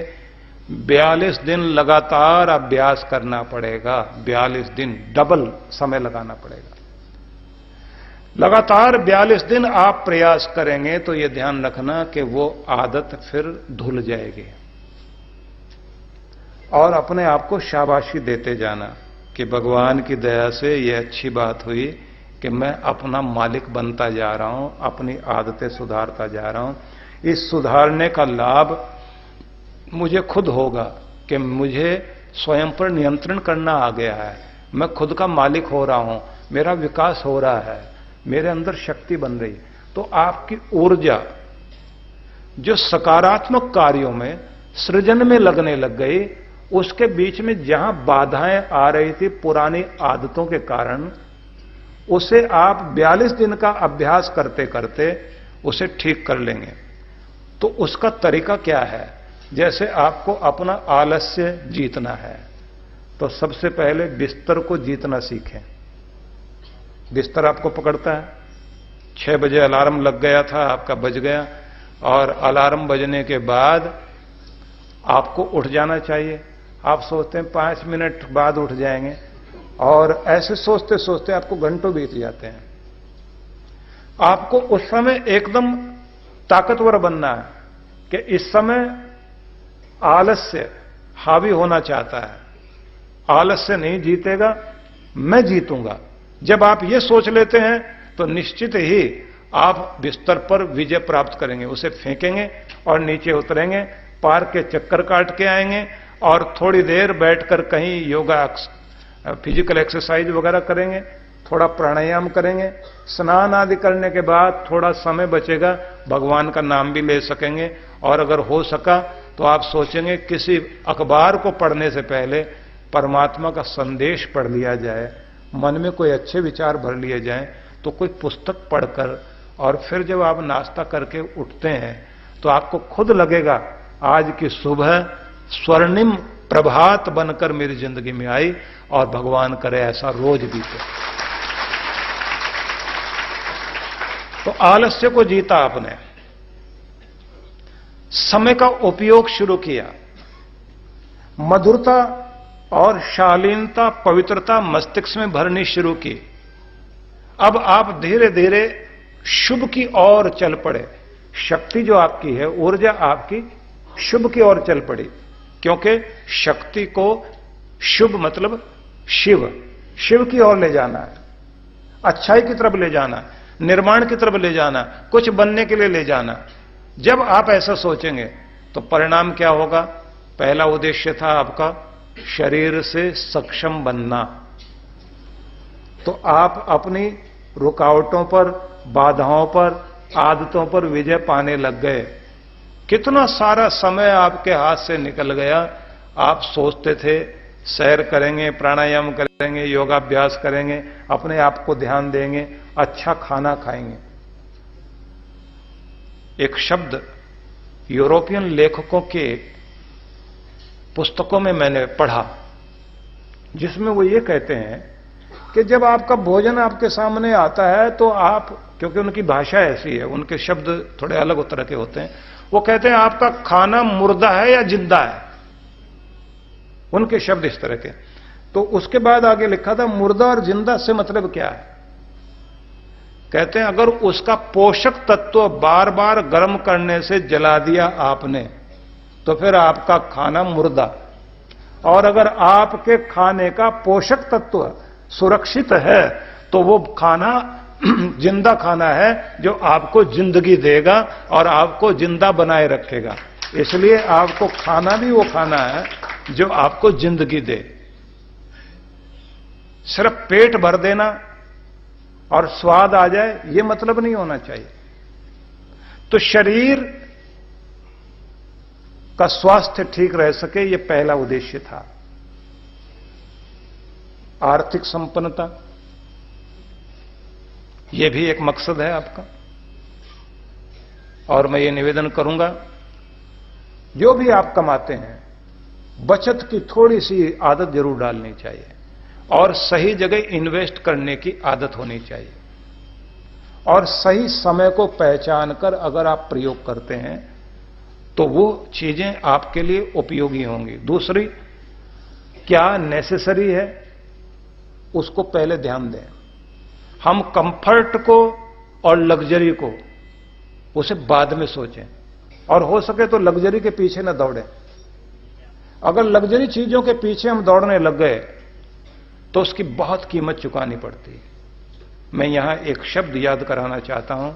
42 दिन लगातार अभ्यास करना पड़ेगा। 42 दिन डबल समय लगाना पड़ेगा। लगातार 42 दिन आप प्रयास करेंगे तो यह ध्यान रखना कि वो आदत फिर धुल जाएगी, और अपने आप को शाबाशी देते जाना कि भगवान की दया से यह अच्छी बात हुई कि मैं अपना मालिक बनता जा रहा हूं, अपनी आदतें सुधारता जा रहा हूं। इस सुधारने का लाभ मुझे खुद होगा कि मुझे स्वयं पर नियंत्रण करना आ गया है, मैं खुद का मालिक हो रहा हूं, मेरा विकास हो रहा है, मेरे अंदर शक्ति बन रही। तो आपकी ऊर्जा जो सकारात्मक कार्यों में, सृजन में लगने लग गई, उसके बीच में जहां बाधाएं आ रही थी पुरानी आदतों के कारण, उसे आप 42 दिन का अभ्यास करते करते उसे ठीक कर लेंगे। तो उसका तरीका क्या है? जैसे आपको अपना आलस्य जीतना है, तो सबसे पहले बिस्तर को जीतना सीखें। बिस्तर आपको पकड़ता है, 6 बजे अलार्म लग गया था, आपका बज गया, और अलार्म बजने के बाद आपको उठ जाना चाहिए। आप सोचते हैं 5 मिनट बाद उठ जाएंगे, और ऐसे सोचते सोचते आपको घंटों बीत जाते हैं। आपको उस समय एकदम ताकतवर बनना है कि इस समय आलस्य हावी होना चाहता है, आलस्य नहीं जीतेगा, मैं जीतूंगा। जब आप ये सोच लेते हैं तो निश्चित ही आप बिस्तर पर विजय प्राप्त करेंगे। उसे फेंकेंगे और नीचे उतरेंगे, पार्क के चक्कर काट के आएंगे, और थोड़ी देर बैठकर कहीं योगा, फिजिकल एक्सरसाइज वगैरह करेंगे, थोड़ा प्राणायाम करेंगे। स्नान आदि करने के बाद थोड़ा समय बचेगा, भगवान का नाम भी ले सकेंगे। और अगर हो सका तो आप सोचेंगे किसी अखबार को पढ़ने से पहले परमात्मा का संदेश पढ़ लिया जाए, मन में कोई अच्छे विचार भर लिए जाएं, तो कोई पुस्तक पढ़कर, और फिर जब आप नाश्ता करके उठते हैं तो आपको खुद लगेगा आज की सुबह स्वर्णिम प्रभात बनकर मेरी जिंदगी में आई, और भगवान करे ऐसा रोज बीते। तो आलस्य को जीता आपने, समय का उपयोग शुरू किया, मधुरता और शालीनता, पवित्रता मस्तिष्क में भरनी शुरू की। अब आप धीरे धीरे शुभ की ओर चल पड़े। शक्ति जो आपकी है, ऊर्जा आपकी शुभ की ओर चल पड़ी, क्योंकि शक्ति को शुभ मतलब शिव, शिव की ओर ले जाना है। अच्छाई की तरफ ले जाना, निर्माण की तरफ ले जाना, कुछ बनने के लिए ले जाना। जब आप ऐसा सोचेंगे तो परिणाम क्या होगा? पहला उद्देश्य था आपका शरीर से सक्षम बनना, तो आप अपनी रुकावटों पर, बाधाओं पर, आदतों पर विजय पाने लग गए। कितना सारा समय आपके हाथ से निकल गया। आप सोचते थे सैर करेंगे, प्राणायाम करेंगे, योगाभ्यास करेंगे, अपने आप को ध्यान देंगे, अच्छा खाना खाएंगे। एक शब्द यूरोपियन लेखकों के पुस्तकों में मैंने पढ़ा, जिसमें वो ये कहते हैं कि जब आपका भोजन आपके सामने आता है तो आप, क्योंकि उनकी भाषा ऐसी है, उनके शब्द थोड़े अलग तरह के होते हैं, वो कहते हैं आपका खाना मुर्दा है या जिंदा है, उनके शब्द इस तरह के। तो उसके बाद आगे लिखा था मुर्दा और जिंदा से मतलब क्या है? कहते हैं अगर उसका पोषक तत्व बार बार गर्म करने से जला दिया आपने तो फिर आपका खाना मुर्दा, और अगर आपके खाने का पोषक तत्व सुरक्षित है तो वो खाना जिंदा खाना है जो आपको जिंदगी देगा और आपको जिंदा बनाए रखेगा। इसलिए आपको खाना भी वो खाना है जो आपको जिंदगी दे। सिर्फ पेट भर देना और स्वाद आ जाए ये मतलब नहीं होना चाहिए। तो शरीर का स्वास्थ्य ठीक रह सके ये पहला उद्देश्य था। आर्थिक संपन्नता यह भी एक मकसद है आपका। और मैं ये निवेदन करूंगा, जो भी आप कमाते हैं बचत की थोड़ी सी आदत जरूर डालनी चाहिए और सही जगह इन्वेस्ट करने की आदत होनी चाहिए, और सही समय को पहचान कर अगर आप प्रयोग करते हैं तो वो चीजें आपके लिए उपयोगी होंगी। दूसरी, क्या नेसेसरी है उसको पहले ध्यान दें। हम कंफर्ट को और लग्जरी को उसे बाद में सोचें, और हो सके तो लग्जरी के पीछे न दौड़ें। अगर लग्जरी चीजों के पीछे हम दौड़ने लग गए तो उसकी बहुत कीमत चुकानी पड़ती है। मैं यहां एक शब्द याद कराना चाहता हूं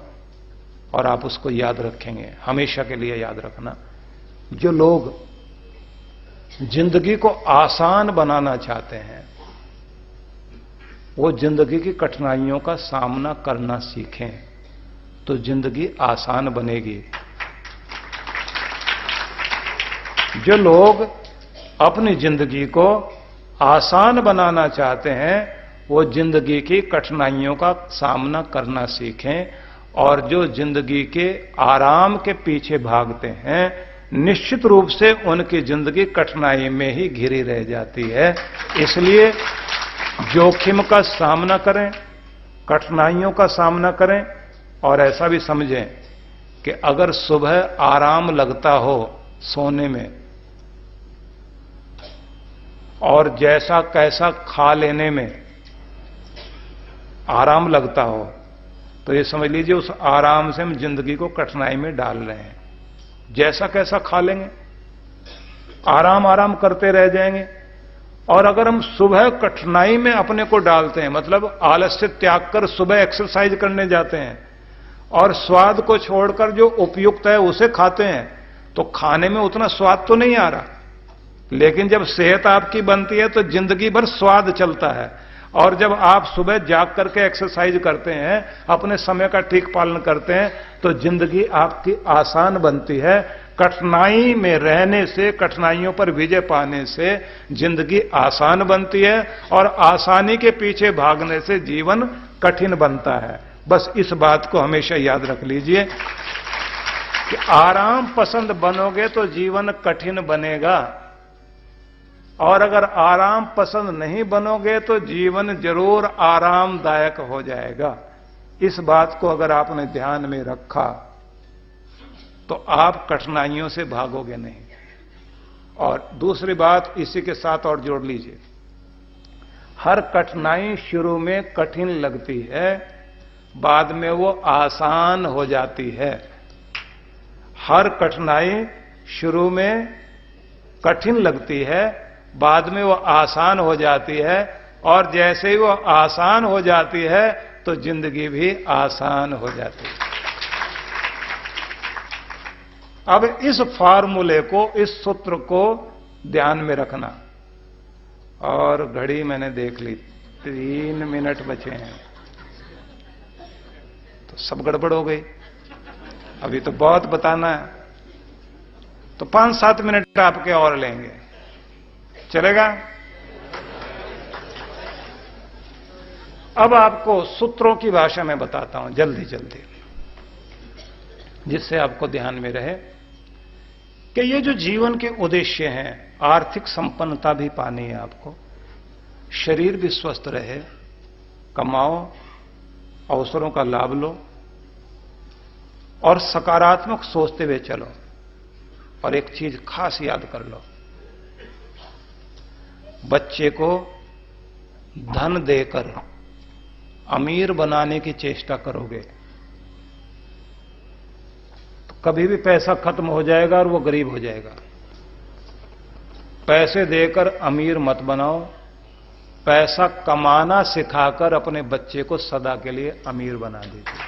और आप उसको याद रखेंगे, हमेशा के लिए याद रखना। जो लोग जिंदगी को आसान बनाना चाहते हैं वो जिंदगी की कठिनाइयों का सामना करना सीखें तो जिंदगी आसान बनेगी। जो लोग अपनी जिंदगी को आसान बनाना चाहते हैं वो जिंदगी की कठिनाइयों का सामना करना सीखें, और जो जिंदगी के आराम के पीछे भागते हैं निश्चित रूप से उनकी जिंदगी कठिनाई में ही घिरी रह जाती है। इसलिए जोखिम का सामना करें, कठिनाइयों का सामना करें, और ऐसा भी समझें कि अगर सुबह आराम लगता हो सोने में और जैसा कैसा खा लेने में आराम लगता हो तो ये समझ लीजिए उस आराम से हम जिंदगी को कठिनाई में डाल रहे हैं। जैसा कैसा खा लेंगे, आराम आराम करते रह जाएंगे। और अगर हम सुबह कठिनाई में अपने को डालते हैं, मतलब आलस्य त्याग कर सुबह एक्सरसाइज करने जाते हैं और स्वाद को छोड़कर जो उपयुक्त है उसे खाते हैं, तो खाने में उतना स्वाद तो नहीं आ रहा, लेकिन जब सेहत आपकी बनती है तो जिंदगी भर स्वाद चलता है। और जब आप सुबह जाग करके एक्सरसाइज करते हैं, अपने समय का ठीक पालन करते हैं, तो जिंदगी आपकी आसान बनती है। कठिनाई में रहने से, कठिनाइयों पर विजय पाने से जिंदगी आसान बनती है, और आसानी के पीछे भागने से जीवन कठिन बनता है। बस इस बात को हमेशा याद रख लीजिए कि आराम पसंद बनोगे तो जीवन कठिन बनेगा, और अगर आराम पसंद नहीं बनोगे तो जीवन जरूर आरामदायक हो जाएगा। इस बात को अगर आपने ध्यान में रखा तो आप कठिनाइयों से भागोगे नहीं। और दूसरी बात इसी के साथ और जोड़ लीजिए, हर कठिनाई शुरू में कठिन लगती है, बाद में वो आसान हो जाती है। हर कठिनाई शुरू में कठिन लगती है, बाद में वो आसान हो जाती है, और जैसे ही वो आसान हो जाती है तो जिंदगी भी आसान हो जाती है। अब इस फार्मूले को, इस सूत्र को ध्यान में रखना। और घड़ी मैंने देख ली, 3 मिनट बचे हैं, तो सब गड़बड़ हो गई। अभी तो बहुत बताना है, तो 5-7 मिनट आपके और लेंगे, चलेगा? अब आपको सूत्रों की भाषा में बताता हूं जल्दी जल्दी, जिससे आपको ध्यान में रहे कि ये जो जीवन के उद्देश्य हैं, आर्थिक संपन्नता भी पानी है आपको, शरीर भी स्वस्थ रहे, कमाओ, अवसरों का लाभ लो और सकारात्मक सोचते हुए चलो। और एक चीज खास याद कर लो, बच्चे को धन देकर अमीर बनाने की चेष्टा करोगे तो कभी भी पैसा खत्म हो जाएगा और वो गरीब हो जाएगा। पैसे देकर अमीर मत बनाओ, पैसा कमाना सिखाकर अपने बच्चे को सदा के लिए अमीर बना दीजिए।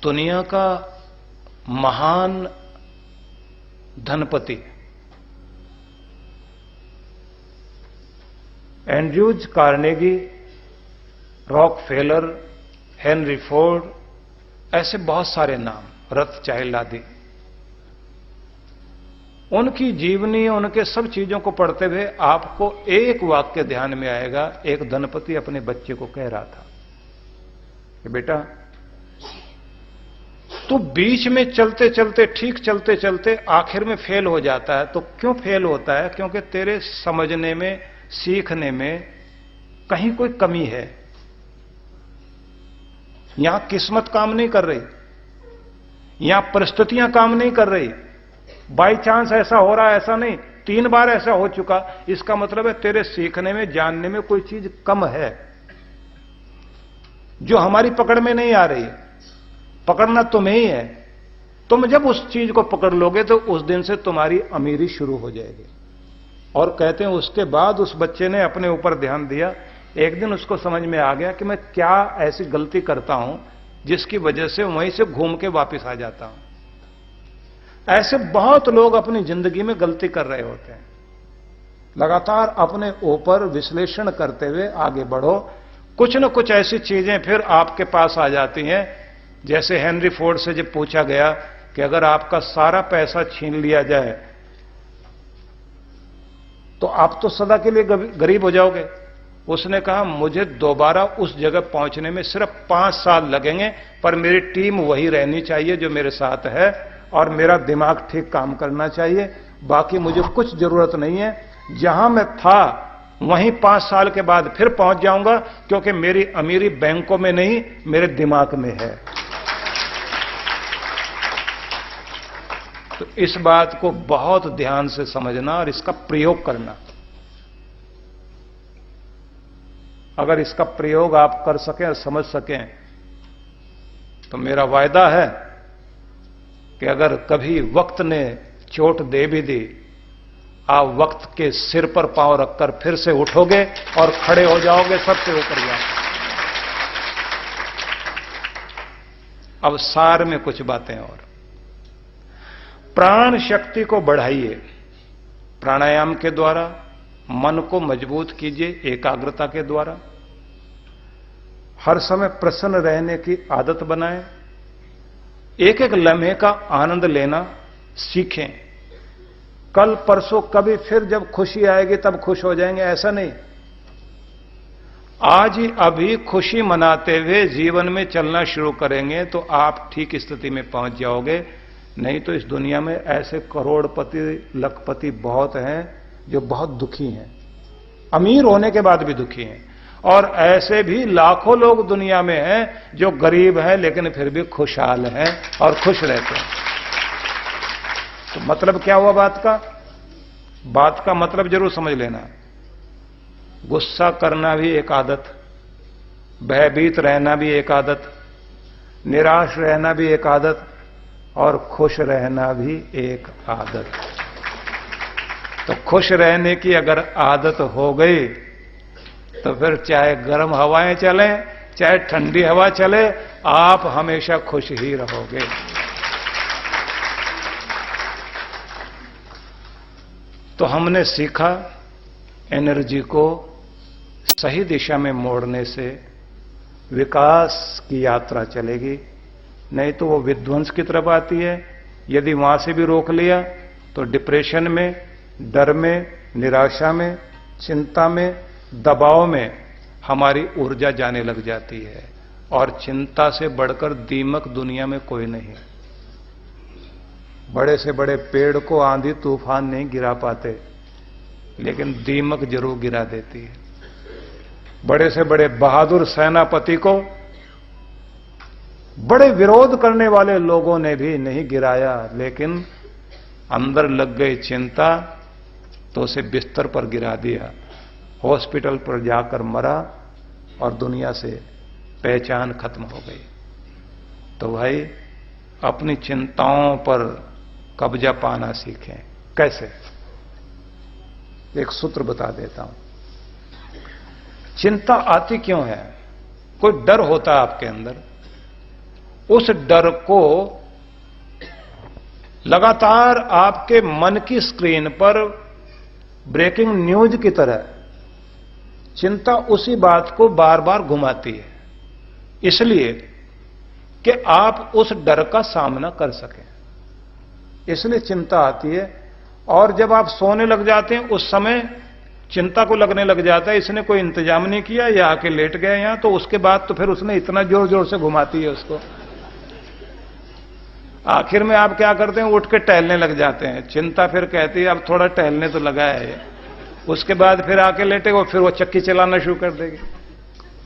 दुनिया का महान धनपति Andrews Carnegie, Rockefeller, Henry Ford, ऐसे बहुत सारे नाम, रॉथस्चाइल्ड आदि, उनकी जीवनी, उनके सब चीजों को पढ़ते हुए आपको एक वाक्य ध्यान में आएगा। एक धनपति अपने बच्चे को कह रहा था कि बेटा, तू बीच में चलते चलते, ठीक चलते चलते आखिर में फेल हो जाता है। तो क्यों फेल होता है? क्योंकि तेरे समझने में, सीखने में कहीं कोई कमी है। यहां किस्मत काम नहीं कर रही, यहां परिस्थितियां काम नहीं कर रही, बाई चांस ऐसा हो रहा है, ऐसा नहीं, 3 बार ऐसा हो चुका। इसका मतलब है तेरे सीखने में, जानने में कोई चीज कम है जो हमारी पकड़ में नहीं आ रही। पकड़ना तुम्हें ही है। तुम जब उस चीज को पकड़ लोगे तो उस दिन से तुम्हारी अमीरी शुरू हो जाएगी। और कहते हैं उसके बाद उस बच्चे ने अपने ऊपर ध्यान दिया। एक दिन उसको समझ में आ गया कि मैं क्या ऐसी गलती करता हूं जिसकी वजह से वहीं से घूम के वापस आ जाता हूं। ऐसे बहुत लोग अपनी जिंदगी में गलती कर रहे होते हैं। लगातार अपने ऊपर विश्लेषण करते हुए आगे बढ़ो, कुछ न कुछ ऐसी चीजें फिर आपके पास आ जाती हैं। जैसे हेनरी फोर्ड से जब पूछा गया कि अगर आपका सारा पैसा छीन लिया जाए तो आप तो सदा के लिए गरीब हो जाओगे। उसने कहा, मुझे दोबारा उस जगह पहुंचने में सिर्फ 5 साल लगेंगे, पर मेरी टीम वही रहनी चाहिए जो मेरे साथ है, और मेरा दिमाग ठीक काम करना चाहिए। बाकी मुझे कुछ जरूरत नहीं है। जहां मैं था वहीं 5 साल के बाद फिर पहुंच जाऊंगा, क्योंकि मेरी अमीरी बैंकों में नहीं, मेरे दिमाग में है। तो इस बात को बहुत ध्यान से समझना और इसका प्रयोग करना। अगर इसका प्रयोग आप कर सकें और समझ सकें तो मेरा वायदा है कि अगर कभी वक्त ने चोट दे भी दी, आप वक्त के सिर पर पांव रखकर फिर से उठोगे और खड़े हो जाओगे, सबसे ऊपर जाओगे। अब सार में कुछ बातें और। प्राण शक्ति को बढ़ाइए, प्राणायाम के द्वारा मन को मजबूत कीजिए, एकाग्रता के द्वारा हर समय प्रसन्न रहने की आदत बनाएं, एक एक लम्हे का आनंद लेना सीखें। कल परसों कभी फिर जब खुशी आएगी तब खुश हो जाएंगे, ऐसा नहीं। आज ही अभी खुशी मनाते हुए जीवन में चलना शुरू करेंगे तो आप ठीक स्थिति में पहुंच जाओगे। नहीं तो इस दुनिया में ऐसे करोड़पति, लखपति बहुत हैं जो बहुत दुखी हैं, अमीर होने के बाद भी दुखी हैं। और ऐसे भी लाखों लोग दुनिया में हैं जो गरीब हैं लेकिन फिर भी खुशहाल हैं और खुश रहते हैं। तो मतलब क्या हुआ बात का? बात का मतलब जरूर समझ लेना। गुस्सा करना भी एक आदत, भयभीत रहना भी एक आदत, निराश रहना भी एक आदत, और खुश रहना भी एक आदत। तो खुश रहने की अगर आदत हो गई तो फिर चाहे गर्म हवाएं चलें चाहे ठंडी हवा चले, आप हमेशा खुश ही रहोगे। तो हमने सीखा एनर्जी को सही दिशा में मोड़ने से विकास की यात्रा चलेगी, नहीं तो वो विध्वंस की तरफ आती है। यदि वहां से भी रोक लिया तो डिप्रेशन में, डर में, निराशा में, चिंता में, दबाव में हमारी ऊर्जा जाने लग जाती है। और चिंता से बढ़कर दीमक दुनिया में कोई नहीं। बड़े से बड़े पेड़ को आंधी तूफान नहीं गिरा पाते, लेकिन दीमक जरूर गिरा देती है। बड़े से बड़े बहादुर सेनापति को बड़े विरोध करने वाले लोगों ने भी नहीं गिराया, लेकिन अंदर लग गई चिंता तो उसे बिस्तर पर गिरा दिया, हॉस्पिटल पर जाकर मरा और दुनिया से पहचान खत्म हो गई। तो भाई अपनी चिंताओं पर कब्जा पाना सीखें। कैसे? एक सूत्र बता देता हूं। चिंता आती क्यों है? कोई डर होता है आपके अंदर, उस डर को लगातार आपके मन की स्क्रीन पर ब्रेकिंग न्यूज की तरह चिंता उसी बात को बार बार घुमाती है, इसलिए कि आप उस डर का सामना कर सकें। इसलिए चिंता आती है। और जब आप सोने लग जाते हैं उस समय चिंता को लगने लग जाता है इसने कोई इंतजाम नहीं किया या आके लेट गए यहां, तो उसके बाद तो फिर उसने इतना जोर जोर से घुमाती है उसको। आखिर में आप क्या करते हैं? उठ के टहलने लग जाते हैं। चिंता फिर कहती है अब थोड़ा टहलने तो लगा है, उसके बाद फिर आके लेटेगा, फिर वो चक्की चलाना शुरू कर देगी।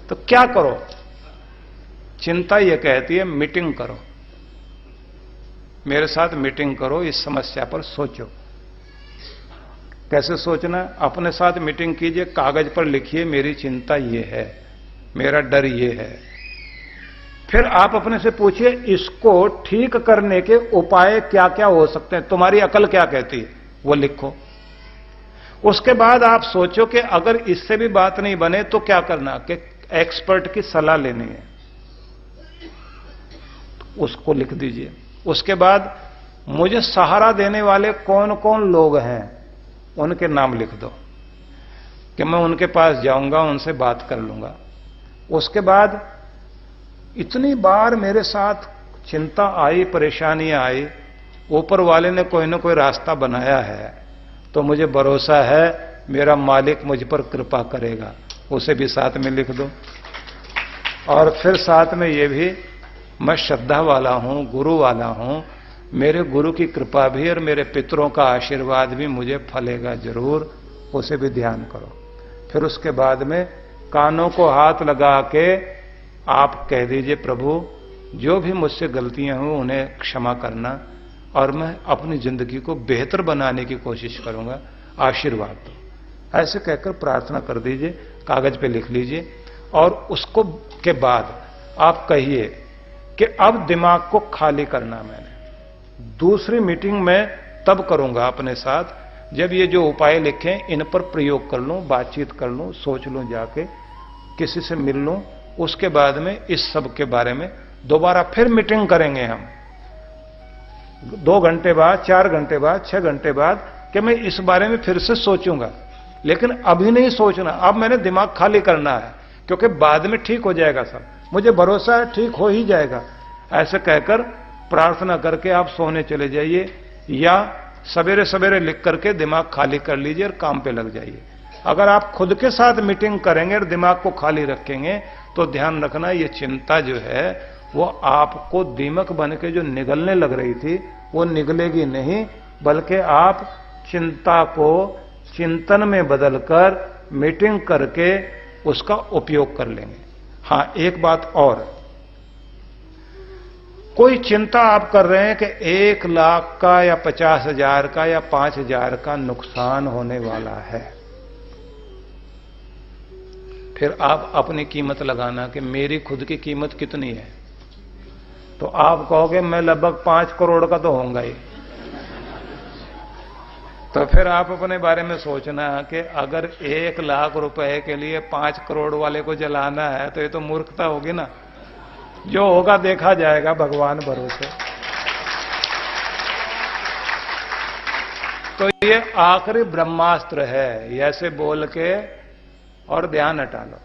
तो क्या करो? चिंता ये कहती है मीटिंग करो, मेरे साथ मीटिंग करो, इस समस्या पर सोचो। कैसे सोचना? अपने साथ मीटिंग कीजिए, कागज पर लिखिए मेरी चिंता ये है, मेरा डर ये है। फिर आप अपने से पूछिए इसको ठीक करने के उपाय क्या क्या हो सकते हैं, तुम्हारी अकल क्या कहती है, वो लिखो। उसके बाद आप सोचो कि अगर इससे भी बात नहीं बने तो क्या करना, कि एक्सपर्ट की सलाह लेनी है, उसको लिख दीजिए। उसके बाद मुझे सहारा देने वाले कौन कौन लोग हैं उनके नाम लिख दो कि मैं उनके पास जाऊंगा, उनसे बात कर लूंगा। उसके बाद इतनी बार मेरे साथ चिंता आई, परेशानियां आई, ऊपर वाले ने कोई ना कोई रास्ता बनाया है, तो मुझे भरोसा है मेरा मालिक मुझ पर कृपा करेगा, उसे भी साथ में लिख दो। और फिर साथ में ये भी मैं श्रद्धा वाला हूं, गुरु वाला हूं, मेरे गुरु की कृपा भी और मेरे पितरों का आशीर्वाद भी मुझे फलेगा जरूर, उसे भी ध्यान करो। फिर उसके बाद में कानों को हाथ लगा के आप कह दीजिए प्रभु जो भी मुझसे गलतियां हुई उन्हें क्षमा करना और मैं अपनी जिंदगी को बेहतर बनाने की कोशिश करूंगा, आशीर्वाद दो। ऐसे कहकर प्रार्थना कर दीजिए, कागज पे लिख लीजिए। और उसको के बाद आप कहिए कि अब दिमाग को खाली करना मैंने, दूसरी मीटिंग में तब करूंगा अपने साथ जब ये जो उपाय लिखे इन पर प्रयोग कर लूं, बातचीत कर लूं, सोच लूं, जाके किसी से मिल लूं। उसके बाद में इस सब के बारे में दोबारा फिर मीटिंग करेंगे हम 2 घंटे बाद, 4 घंटे बाद, 6 घंटे बाद, कि मैं इस बारे में फिर से सोचूंगा। लेकिन अभी नहीं सोचना, अब मैंने दिमाग खाली करना है, क्योंकि बाद में ठीक हो जाएगा सब, मुझे भरोसा है ठीक हो ही जाएगा। ऐसे कहकर प्रार्थना करके आप सोने चले जाइए या सवेरे सवेरे लिख करके दिमाग खाली कर लीजिए और काम पे लग जाइए। अगर आप खुद के साथ मीटिंग करेंगे और दिमाग को खाली रखेंगे तो ध्यान रखना ये चिंता जो है वो आपको दीमक बन के जो निगलने लग रही थी वो निगलेगी नहीं, बल्कि आप चिंता को चिंतन में बदलकर मीटिंग करके उसका उपयोग कर लेंगे। हां, एक बात और, कोई चिंता आप कर रहे हैं कि 1 लाख का या 50,000 का या 5,000 का नुकसान होने वाला है, फिर आप अपनी कीमत लगाना कि मेरी खुद की कीमत कितनी है, तो आप कहोगे मैं लगभग 5 करोड़ का तो होऊंगा ही। तो फिर आप अपने बारे में सोचना कि अगर 1 लाख रुपए के लिए 5 करोड़ वाले को जलाना है तो ये तो मूर्खता होगी ना। जो होगा देखा जाएगा, भगवान भरोसे। तो ये आखिरी ब्रह्मास्त्र है, ऐसे बोल के और ध्यान हटा लो।